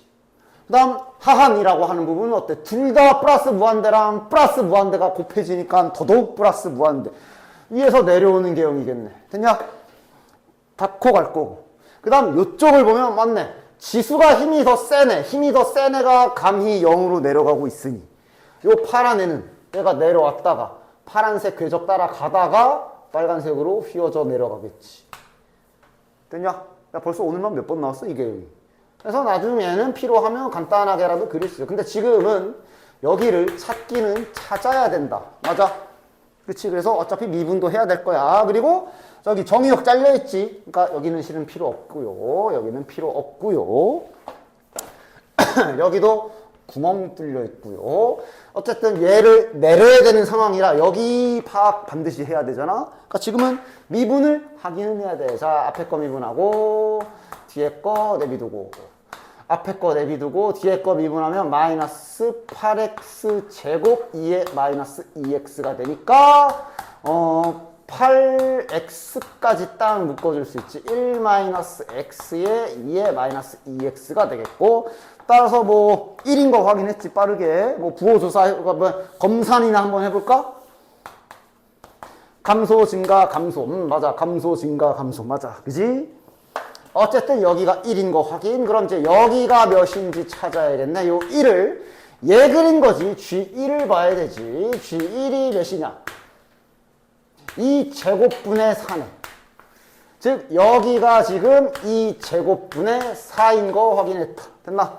그 다음 하한이라고 하는 부분은 어때? 둘 다 플러스 무한대랑 플러스 무한대가 곱해지니까 더더욱 플러스 무한대. 위에서 내려오는 개형이겠네. 됐냐? 닫고 갈 거고. 그 다음 이쪽을 보면 맞네. 지수가 힘이 더 세네. 힘이 더 센 애가 감히 0으로 내려가고 있으니 요 파란 애는 얘가 내려왔다가 파란색 궤적 따라 가다가 빨간색으로 휘어져 내려가겠지. 됐냐? 야, 벌써 오늘만 몇 번 나왔어 이게. 그래서 나중에는 필요하면 간단하게라도 그릴 수 있어. 근데 지금은 여기를 찾기는 찾아야 된다. 맞아? 그치? 그래서 어차피 미분도 해야 될 거야. 그리고 저기 정의역 잘려있지. 그러니까 여기는 실은 필요 없고요. 여기는 필요 없고요. 여기도 구멍 뚫려 있고요. 어쨌든 얘를 내려야 되는 상황이라 여기 파악 반드시 해야 되잖아. 그러니까 지금은 미분을 하기는 해야 돼. 자, 앞에 거 미분하고 뒤에 거 내비두고 앞에 거 내비두고 뒤에 거 미분하면 마이너스 8x 제곱 2에 마이너스 2x가 되니까 8x까지 딱 묶어줄 수 있지. 1 마이너스 x에 2에 마이너스 2x가 되겠고, 따라서 뭐 1인 거 확인했지. 빠르게 뭐 부호조사 뭐 검산이나 한번 해볼까? 감소 증가 감소. 맞아. 감소 증가 감소. 맞아. 그지? 어쨌든 여기가 1인 거 확인. 그럼 이제 여기가 몇인지 찾아야겠네. 요 1을 얘 그린 거지. G1을 봐야 되지. G1이 몇이냐? 2제곱분의 4네. 즉 여기가 지금 2제곱분의 4인 거 확인했다. 됐나?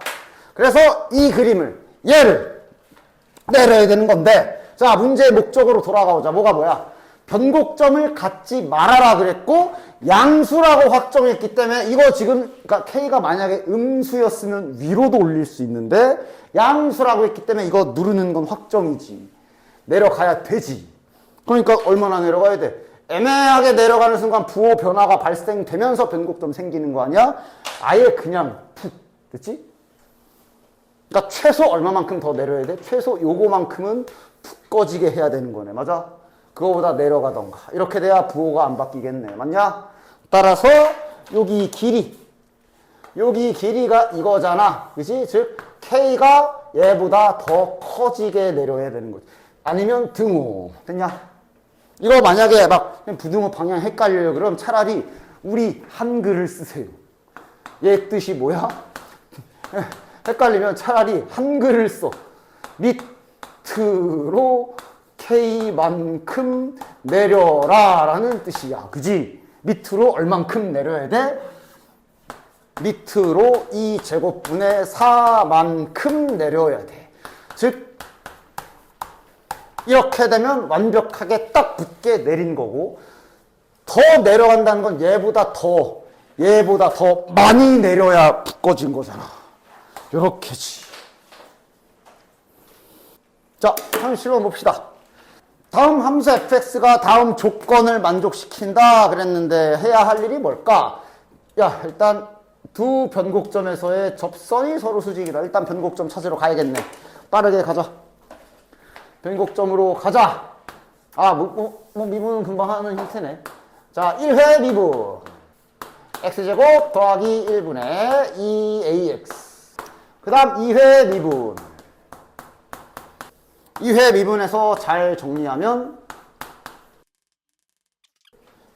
그래서 이 그림을 얘를 내려야 되는 건데, 자 문제의 목적으로 돌아가보자. 뭐야? 변곡점을 갖지 말아라 그랬고 양수라고 확정했기 때문에 이거 지금 그러니까 K가 만약에 음수였으면 위로도 올릴 수 있는데 양수라고 했기 때문에 이거 누르는 건 확정이지. 내려가야 되지. 그러니까 얼마나 내려가야 돼? 애매하게 내려가는 순간 부호 변화가 발생되면서 변곡점 생기는 거 아니야? 아예 그냥 푹. 됐지? 그러니까 최소 얼마만큼 더 내려야 돼? 최소 요거만큼은 푹 꺼지게 해야 되는 거네. 맞아? 그거보다 내려가던가. 이렇게 돼야 부호가 안 바뀌겠네. 맞냐? 따라서 여기 길이가 이거잖아. 그치? 즉 K가 얘보다 더 커지게 내려야 되는 거지. 아니면 등호. 됐냐? 이거 만약에 막 부등호 방향 헷갈려요. 그럼 차라리 우리 한글을 쓰세요. 얘 뜻이 뭐야? 헷갈리면 차라리 한글을 써. 밑으로 K만큼 내려라 라는 뜻이야. 그지? 밑으로 얼만큼 내려야 돼? 밑으로 2제곱분의 4만큼 내려야 돼. 즉 이렇게 되면 완벽하게 딱 붙게 내린 거고, 더 내려간다는 건 얘보다 더 많이 내려야 붙거진 거잖아. 요렇게지. 자, 한번 실험 봅시다. 다음 함수 fx가 다음 조건을 만족시킨다 그랬는데 해야 할 일이 뭘까? 야, 일단 두 변곡점에서의 접선이 서로 수직이다. 일단 변곡점 찾으러 가야겠네. 빠르게 가자. 변곡점으로 가자. 미분은 금방 하는 형태네. 자, 1회 미분. x제곱 더하기 1분의 2ax. 그 다음 2회 미분. 2회 미분에서 잘 정리하면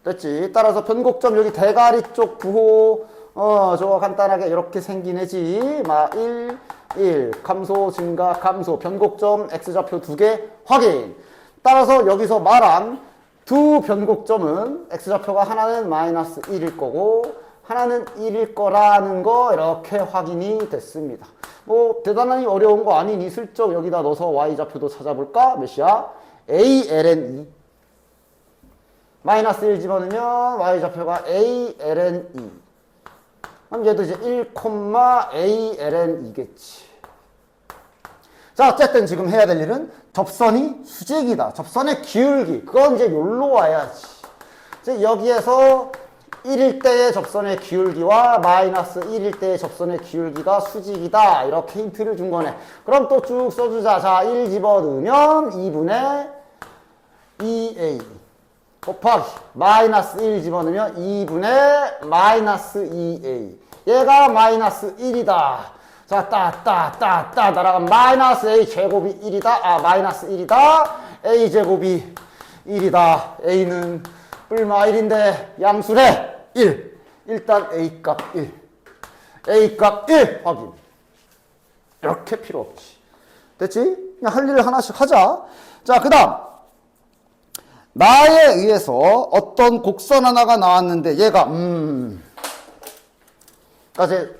됐지. 따라서 변곡점 여기 대가리 쪽 부호 저거 간단하게 이렇게 생긴 애지. 1 감소 증가 감소 변곡점 x좌표 2개 확인. 따라서 여기서 말한 두 변곡점은 x좌표가 하나는 마이너스 1일 거고 하나는 1일 거라는 거 이렇게 확인이 됐습니다. 뭐 대단히 어려운 거 아니니 슬쩍 여기다 넣어서 y좌표도 찾아볼까? 몇이야? ALN2 마이너스 1 집어넣으면 y좌표가 ALN2. 그럼 얘도 이제 1,ALN2겠지. 자, 어쨌든 지금 해야 될 일은 접선이 수직이다. 접선의 기울기. 그건 이제 여기로 와야지. 이제 여기에서 1일 때의 접선의 기울기와 마이너스 1일 때의 접선의 기울기가 수직이다. 이렇게 힌트를 준 거네. 그럼 또 쭉 써주자. 자, 1 집어넣으면 2분의 2a 곱하기 마이너스 1 집어넣으면 2분의 마이너스 2a. 얘가 마이너스 1이다. 자, 날아가면 마이너스 a 제곱이 1이다. 마이너스 1이다. a 제곱이 1이다. a는 뿔마 1인데 양수래 1. 일단 a 값 1. a 값 1 확인. 이렇게 필요 없지. 됐지? 그냥 할 일을 하나씩 하자. 자, 그 다음 나에 의해서 어떤 곡선 하나가 나왔는데 얘가 그러니까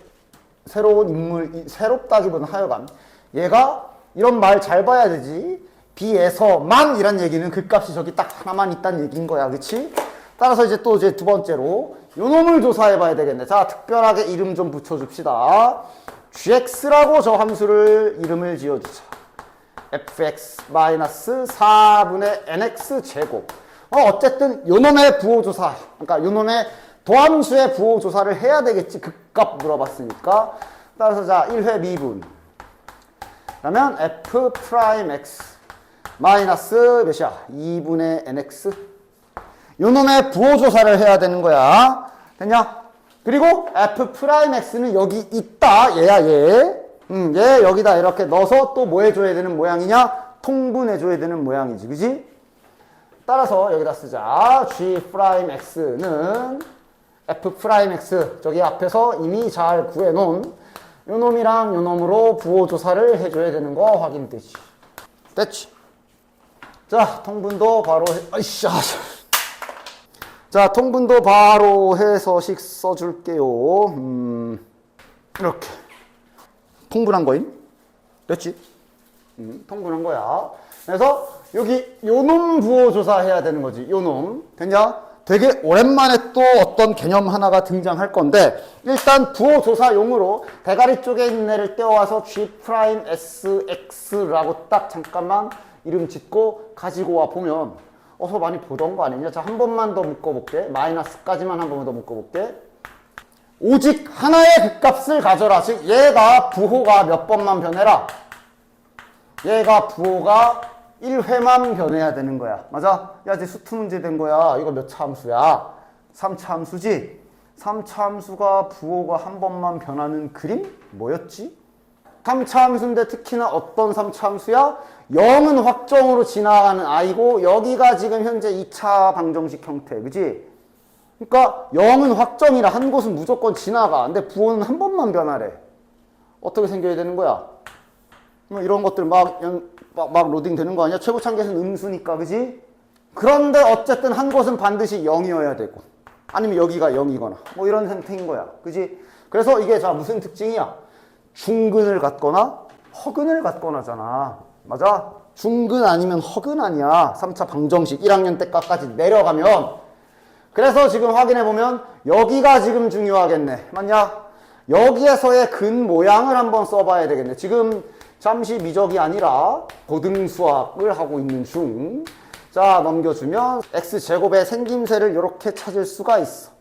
새로운 인물, 새롭다기보다는 하여간 얘가 이런 말 잘 봐야 되지. B에서만 이란 얘기는 그 값이 저기 딱 하나만 있다는 얘기인 거야. 그치? 따라서 이제 또 이제 두 번째로 요 놈을 조사해 봐야 되겠네. 자, 특별하게 이름 좀 붙여줍시다. gx라고 저 함수를 이름을 지어주자. fx-4분의 nx 제곱. 어쨌든 요 놈의 부호조사, 그러니까 요 놈의 도함수의 부호조사를 해야 되겠지. 그 값 물어봤으니까. 따라서 자, 1회 미분. 그러면 f'x 마이너스 몇이야? 2분의 nx. 요 놈의 부호조사를 해야 되는 거야. 됐냐? 그리고 f'x는 여기 있다. 얘야, 얘. 얘 여기다 이렇게 넣어서 또 뭐 해줘야 되는 모양이냐? 통분해줘야 되는 모양이지. 그지? 따라서 여기다 쓰자. g'x는 f'x. 저기 앞에서 이미 잘 구해놓은 요 놈이랑 요 놈으로 부호조사를 해줘야 되는 거 확인되지. 됐지? 자, 통분도 바로 아이씨. 자, 통분도 바로 해서식 써줄게요. 이렇게. 통분한 거임? 됐지? 통분한 거야. 그래서 여기 요놈 부호조사 해야 되는 거지. 요놈. 됐냐? 되게 오랜만에 또 어떤 개념 하나가 등장할 건데 일단 부호조사용으로 대가리 쪽에 있는 애를 떼어와서 G'SX라고 딱 잠깐만 이름 짓고 가지고 와 보면 어서 많이 보던 거 아니냐? 자, 한 번만 더 묶어볼게. 마이너스까지만 한 번만 더 묶어볼게. 오직 하나의 극값을 가져라. 즉 얘가 부호가 몇 번만 변해라. 얘가 부호가 1회만 변해야 되는 거야. 맞아? 야, 이제 수투 문제 된 거야. 이거 몇 차 함수야? 3차 함수지? 3차 함수가 부호가 한 번만 변하는 그림? 뭐였지? 3차 함수인데 특히나 어떤 3차 함수야? 0은 확정으로 지나가는 아이고 여기가 지금 현재 2차 방정식 형태. 그지? 그러니까 0은 확정이라 한 곳은 무조건 지나가. 근데 부호는 한 번만 변하래. 어떻게 생겨야 되는 거야? 뭐 이런 것들 막 로딩 되는 거 아니야? 최고차계수는 음수니까, 그지? 그런데 어쨌든 한 곳은 반드시 0이어야 되고, 아니면 여기가 0이거나, 뭐 이런 상태인 거야. 그지? 그래서 이게 자, 무슨 특징이야? 중근을 갖거나 허근을 갖거나잖아. 맞아? 중근 아니면 허근 아니야. 3차 방정식 1학년 때까지 내려가면. 그래서 지금 확인해보면 여기가 지금 중요하겠네. 맞냐? 여기에서의 근 모양을 한번 써봐야 되겠네. 지금 잠시 미적이 아니라 고등수학을 하고 있는 중. 자, 넘겨주면 x제곱의 생김새를 이렇게 찾을 수가 있어.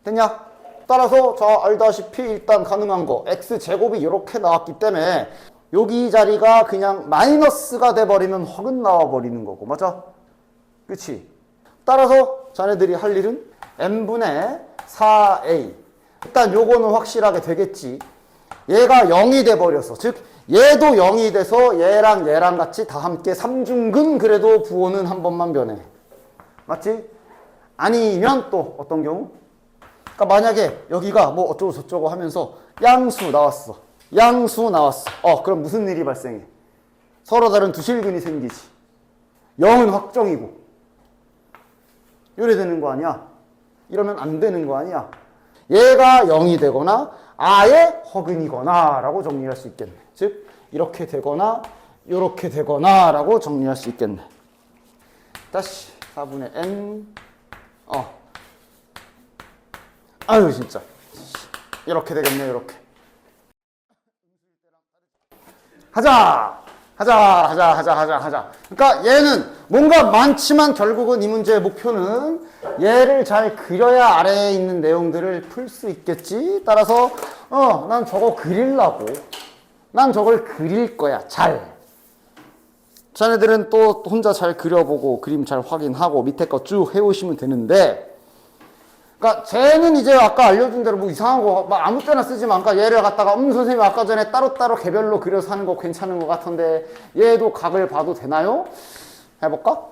됐냐? 따라서 자, 알다시피 일단 가능한 거 x제곱이 이렇게 나왔기 때문에 여기 자리가 그냥 마이너스가 돼버리면 허근 나와버리는 거고. 맞아? 그치? 따라서 자네들이 할 일은 n분의 4a. 일단 요거는 확실하게 되겠지. 얘가 0이 돼버렸어. 즉 얘도 0이 돼서 얘랑 얘랑 같이 다 함께 3중근. 그래도 부호는 한 번만 변해. 맞지? 아니면 또 어떤 경우? 그러니까 만약에 여기가 뭐 어쩌고 저쩌고 하면서 양수 나왔어. 양수 나왔어. 그럼 무슨 일이 발생해? 서로 다른 두실근이 생기지. 0은 확정이고. 이래 되는 거 아니야? 이러면 안 되는 거 아니야? 얘가 0이 되거나 아예 허근이거나 라고 정리할 수 있겠네. 즉 이렇게 되거나 이렇게 되거나 라고 정리할 수 있겠네. 다시 4분의 n. 아유 진짜 이렇게 되겠네. 이렇게 하자. 그러니까 얘는 뭔가 많지만 결국은 이 문제의 목표는 얘를 잘 그려야 아래에 있는 내용들을 풀 수 있겠지. 따라서 난 저거 그리려고. 난 저걸 그릴 거야. 잘. 자네들은 또 혼자 잘 그려보고 그림 잘 확인하고 밑에 거 쭉 해오시면 되는데, 그러니까 쟤는 이제 아까 알려준 대로 뭐 이상한 거 막 아무 때나 쓰지만, 그러니까 얘를 갖다가 선생님 아까 전에 따로따로 개별로 그려서 하는 거 괜찮은 것 같은데 얘도 각을 봐도 되나요? 해볼까?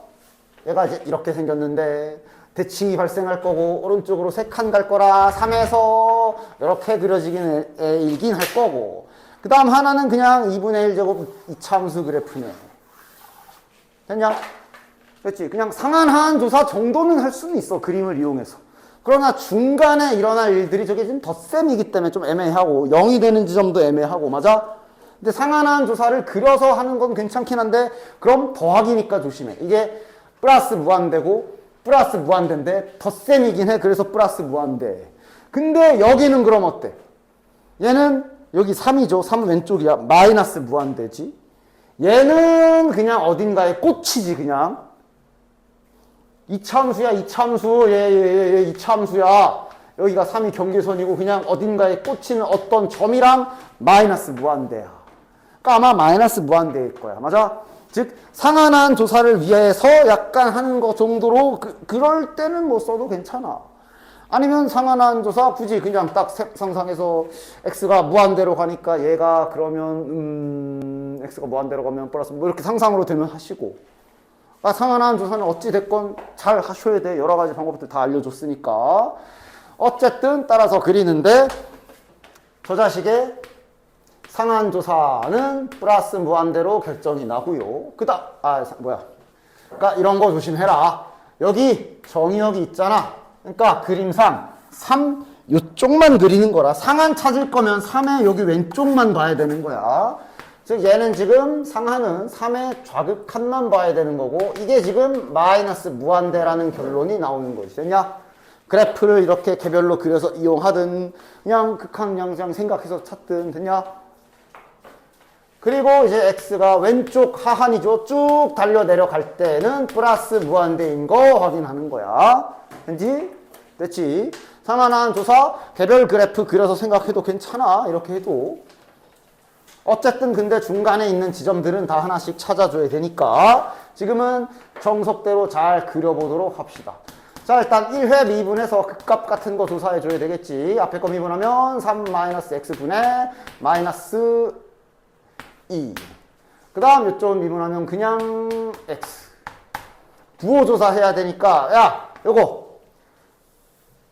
얘가 이제 이렇게 생겼는데 대칭이 발생할 거고 오른쪽으로 3칸 갈 거라 3에서 이렇게 그려지긴 일긴 할 거고, 그 다음 하나는 그냥 2분의 1제곱 이차함수 그래프네. 됐냐? 그렇지? 그냥 상한하한 조사 정도는 할 수는 있어, 그림을 이용해서. 그러나 중간에 일어날 일들이 저게 지금 덧셈이기 때문에 좀 애매하고 0이 되는 지점도 애매하고. 맞아? 근데 상한한 조사를 그려서 하는 건 괜찮긴 한데 그럼 더하기니까 조심해. 이게 플러스 무한대고 플러스 무한대인데 덧셈이긴 해. 그래서 플러스 무한대. 근데 여기는 그럼 어때? 얘는 여기 3이죠. 3 왼쪽이야. 마이너스 무한대지. 얘는 그냥 어딘가에 꽂히지 그냥. 이차함수야 이차함수. 얘 이차함수야. 여기가 3이 경계선이고 그냥 어딘가에 꽂히는 어떤 점이랑 마이너스 무한대야. 그러니까 아마 마이너스 무한대일 거야. 맞아? 즉 상한한 조사를 위해서 약간 하는 거 정도로 그럴 때는 뭐 써도 괜찮아. 아니면 상한한 조사 굳이 그냥 딱 상상해서 x가 무한대로 가니까 얘가 그러면 x가 무한대로 가면 플러스 뭐 이렇게 상상으로 되면 하시고. 그러니까 상한한 조사는 어찌 됐건 잘 하셔야 돼. 여러 가지 방법들 다 알려줬으니까. 어쨌든 따라서 그리는데 저 자식의 상한 조사는 플러스 무한대로 결정이 나고요. 그러니까 이런 거 조심해라. 여기 정의역이 있잖아. 그러니까 그림상 3 요쪽만 그리는 거라. 상한 찾을 거면 3의 여기 왼쪽만 봐야 되는 거야. 즉 얘는 지금 상한은 3의 좌극한만 봐야 되는 거고 이게 지금 마이너스 무한대라는 결론이 나오는 거지. 됐냐? 그래프를 이렇게 개별로 그려서 이용하든 그냥 극한 양상 생각해서 찾든 됐냐? 그리고 이제 x가 왼쪽 하한이죠. 쭉 달려 내려갈 때는 플러스 무한대인 거 확인하는 거야. 됐지? 됐지? 상한한 조사 개별 그래프 그려서 생각해도 괜찮아. 이렇게 해도. 어쨌든 근데 중간에 있는 지점들은 다 하나씩 찾아줘야 되니까 지금은 정석대로 잘 그려보도록 합시다. 자, 일단 1회 미분해서 극값 같은 거 조사해줘야 되겠지. 앞에 거 미분하면 3-x분의 마이너스 2. 그 다음 이쪽 미분하면 그냥 x. 부호 조사해야 되니까 야, 요거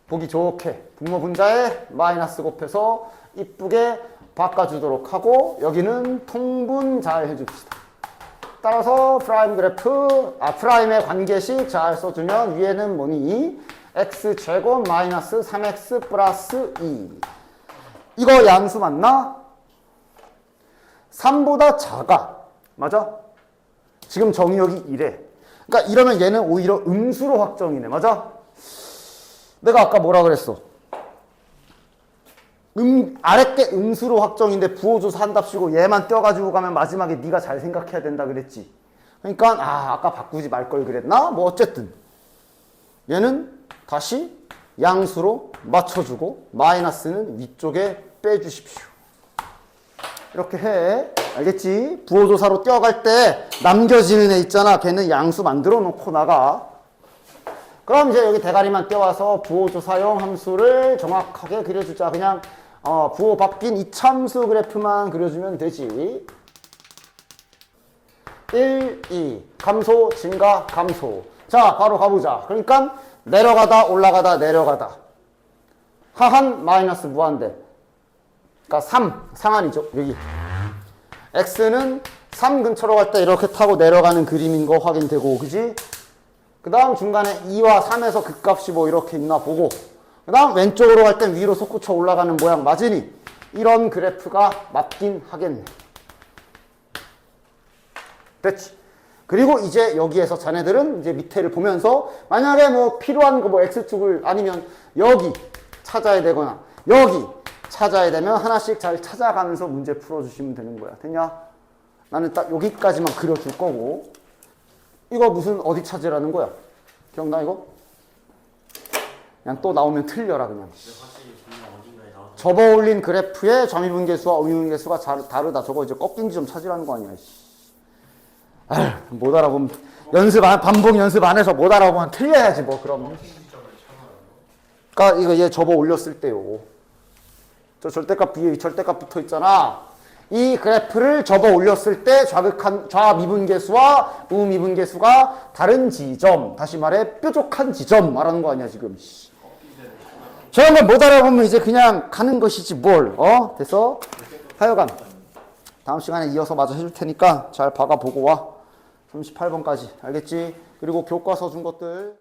보기 좋게 분모 분자에 마이너스 곱해서 이쁘게 바꿔주도록 하고 여기는 통분 잘 해줍시다. 따라서 프라임 그래프, 프라임의 관계식 잘 써주면 위에는 뭐니? x제곱 마이너스 3x 플러스 2. 이거 양수 맞나? 3보다 작아. 맞아? 지금 정의역이 이래. 그러니까 이러면 얘는 오히려 음수로 확정이네. 맞아? 내가 아까 뭐라 그랬어? 아랫게 음수로 확정인데 부호조사 한답시고 얘만 떼어가지고 가면 마지막에 네가 잘 생각해야 된다 그랬지. 그러니까 아까 바꾸지 말 걸 그랬나? 뭐 어쨌든 얘는 다시 양수로 맞춰주고 마이너스는 위쪽에 빼주십시오. 이렇게 해. 알겠지? 부호조사로 떼어갈 때 남겨지는 애 있잖아. 걔는 양수 만들어 놓고 나가. 그럼 이제 여기 대가리만 떼와서 부호조사용 함수를 정확하게 그려주자. 그냥 부호 바뀐 이참수 그래프만 그려주면 되지. 1, 2 감소, 증가, 감소. 자, 바로 가보자. 그러니까 내려가다 올라가다 내려가다. 하한 마이너스 무한대. 그러니까 3 상한이죠. 여기 x는 3 근처로 갈 때 이렇게 타고 내려가는 그림인 거 확인되고, 그지? 그 다음 중간에 2와 3에서 극값이 뭐 이렇게 있나 보고, 그 다음 왼쪽으로 갈 땐 위로 솟구쳐 올라가는 모양 맞으니 이런 그래프가 맞긴 하겠네. 됐지? 그리고 이제 여기에서 자네들은 이제 밑에를 보면서 만약에 뭐 필요한 거 뭐 x축을 아니면 여기 찾아야 되거나 여기 찾아야 되면 하나씩 잘 찾아가면서 문제 풀어주시면 되는 거야. 됐냐? 나는 딱 여기까지만 그려줄 거고. 이거 무슨 어디 찾으라는 거야? 기억나 이거? 그냥 또 나오면 틀려라 그냥. 접어 올린 그래프의 점유분계수와 음유분계수가 다르다. 저거 이제 꺾인 지점 찾으라는 거 아니야. 아휴, 못 알아보면 반복 연습 안 해서 못 알아보면 틀려야지 뭐 그럼. 그러니까 이거 얘 접어 올렸을 때요. 저 절대값 위에 절대값 붙어 있잖아. 이 그래프를 접어 올렸을 때 좌미분계수와 우미분계수가 다른 지점, 다시 말해 뾰족한 지점 말하는 거 아니야 지금. 저런 걸 못 알아보면 이제 그냥 가는 것이지 뭘. 됐어? 하여간 다음 시간에 이어서 마저 해줄 테니까 잘 박아보고 와. 38번까지 알겠지? 그리고 교과서 준 것들